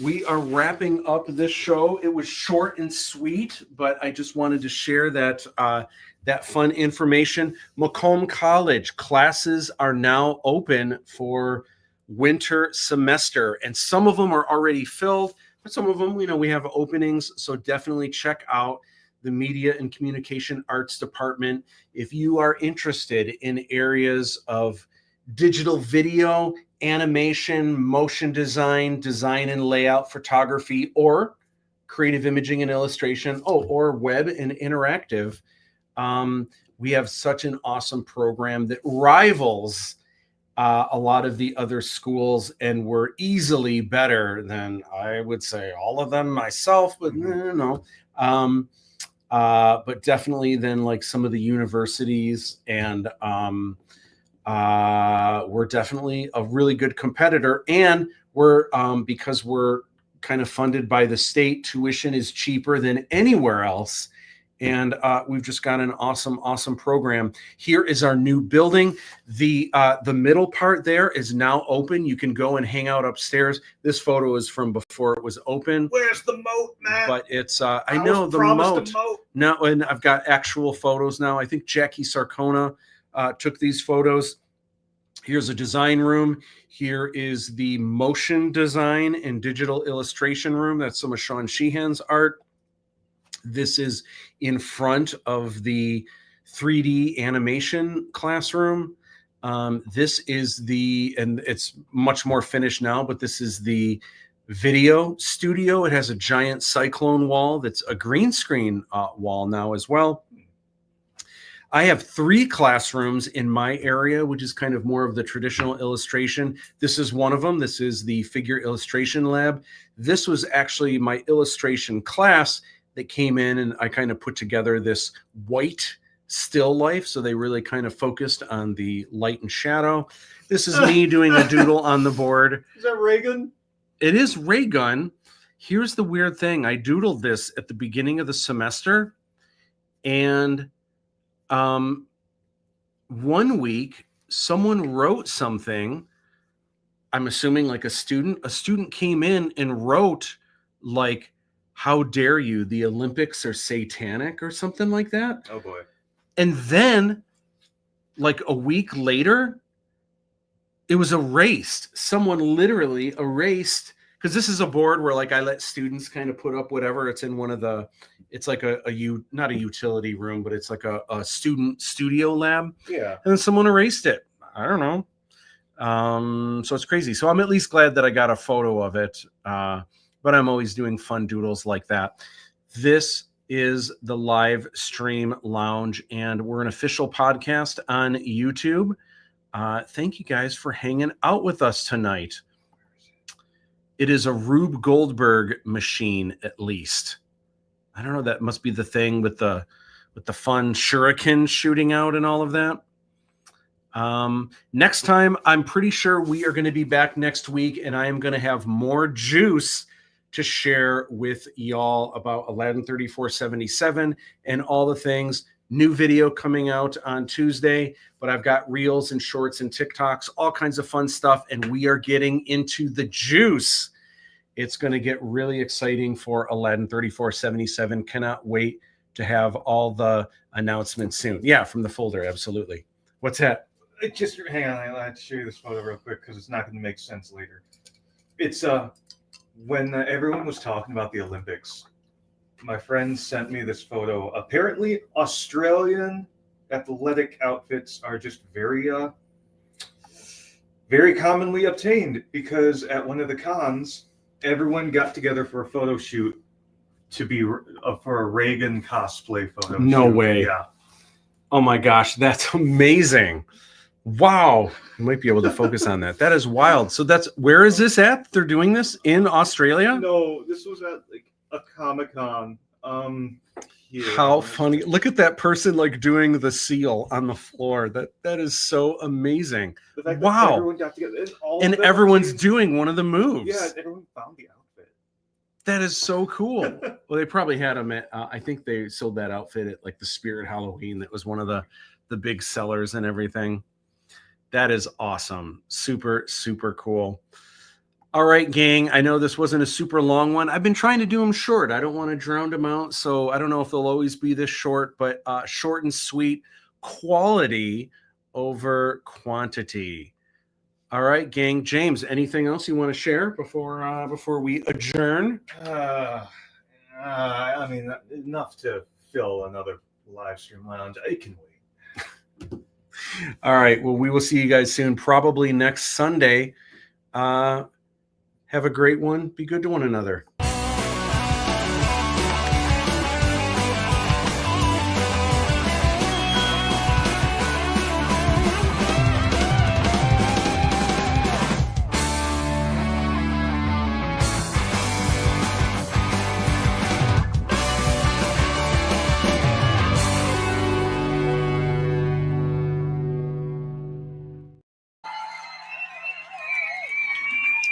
we are wrapping up this show. It was short and sweet, but I just wanted to share that that fun information. Macomb College classes are now open for winter semester, and some of them are already filled, but some of them, we have openings. So definitely check out the Media and Communication Arts Department if you are interested in areas of digital video, animation, motion design, design and layout, photography, or creative imaging and illustration, or web and interactive. We have such an awesome program that rivals a lot of the other schools, and we're easily better than, I would say, all of them myself, but no. But definitely than like some of the universities, and we're definitely a really good competitor. And we're because we're kind of funded by the state, tuition is cheaper than anywhere else. And we've just got an awesome program. Here is our new building. The middle part there is now open. You can go and hang out upstairs. This photo is from before it was open. Where's the moat, Matt? But it's I know the moat. Now, and I've got actual photos now. I think Jackie Sarcona took these photos. Here's a design room. Here is the motion design and digital illustration room. That's some of Sean Sheehan's art. This is in front of the 3D animation classroom. This is and it's much more finished now, but this is the video studio. It has a giant cyclone wall that's a green screen wall now as well. I have 3 classrooms in my area, which is kind of more of the traditional illustration. This is one of them. This is the figure illustration lab. This was actually my illustration class that came in, and I kind of put together this white still life. So they really kind of focused on the light and shadow. This is me doing a doodle on the board. Is that ray gun? It is ray gun. Here's the weird thing. I doodled this at the beginning of the semester, and one week someone wrote something. I'm assuming like a student came in and wrote like, "How dare you? The Olympics are satanic," or something like that. Oh boy. And then like a week later, it was erased. Someone literally erased, because this is a board where like I let students kind of put up whatever. It's in one of the, it's like not a utility room, but it's like a student studio lab. Yeah. And then someone erased it. I don't know. So it's crazy. So I'm at least glad that I got a photo of it. But I'm always doing fun doodles like that. This is the Livestream Lounge, and we're an official podcast on YouTube. Thank you guys for hanging out with us tonight. It is a Rube Goldberg machine, at least. I don't know. That must be the thing with the fun shuriken shooting out and all of that. Next time, I'm pretty sure we are going to be back next week, and I am going to have more juice to share with y'all about Aladdin 3477 and all the things. New video coming out on Tuesday, but I've got reels and shorts and TikToks, all kinds of fun stuff, and we are getting into the juice. It's going to get really exciting for Aladdin 3477. Cannot wait to have all the announcements soon. Yeah, from the folder, absolutely. What's that? Just hang on, I have to show you this photo real quick because it's not going to make sense later. It's when everyone was talking about the Olympics, my friend sent me this photo. Apparently, Australian athletic outfits are just very commonly obtained, because at one of the cons, everyone got together for a photo shoot to be for a Reagan cosplay photo. No shoot. way. Yeah. Oh my gosh, that's amazing. Wow. You might be able to focus on that. That is wild. So where is this at? They're doing this in Australia? No, this was at like a Comic-Con. Here. How funny. Look at that person like doing the seal on the floor. That is so amazing. The fact that Wow. everyone got together And everyone's doing one of the moves. Yeah, everyone found the outfit. That is so cool. Well, they probably had them at, I think they sold that outfit at like the Spirit Halloween. That was one of the big sellers and everything. That is awesome. Super, super cool. All right, gang. I know this wasn't a super long one. I've been trying to do them short. I don't want to drown them out. So I don't know if they'll always be this short, but short and sweet, quality over quantity. All right, gang. James, anything else you want to share before we adjourn? I mean, enough to fill another Livestream Lounge. I can wait. All right. Well, we will see you guys soon, probably next Sunday. Have a great one. Be good to one another.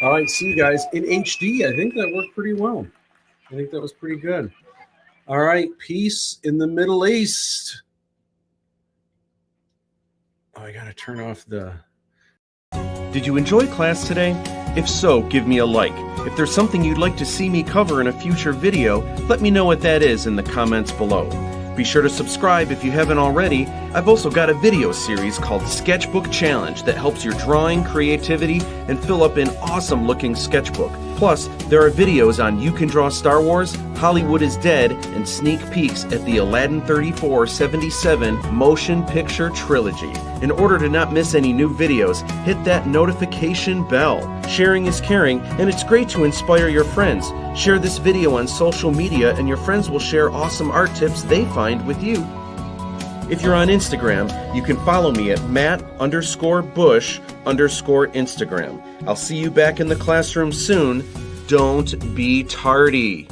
All right, see you guys in HD. I think that worked pretty well. I think that was pretty good. All right, peace in the Middle East. Oh, I got to turn off the... Did you enjoy class today? If so, give me a like. If there's something you'd like to see me cover in a future video, let me know what that is in the comments below. Be sure to subscribe if you haven't already. I've also got a video series called Sketchbook Challenge that helps your drawing, creativity, and fill up an awesome looking sketchbook. Plus, there are videos on You Can Draw Star Wars, Hollywood is Dead, and sneak peeks at the Aladdin 3477 Motion Picture Trilogy. In order to not miss any new videos, hit that notification bell. Sharing is caring, and it's great to inspire your friends. Share this video on social media and your friends will share awesome art tips they find with you. If you're on Instagram, you can follow me at Matt_Busch_Instagram. I'll see you back in the classroom soon. Don't be tardy.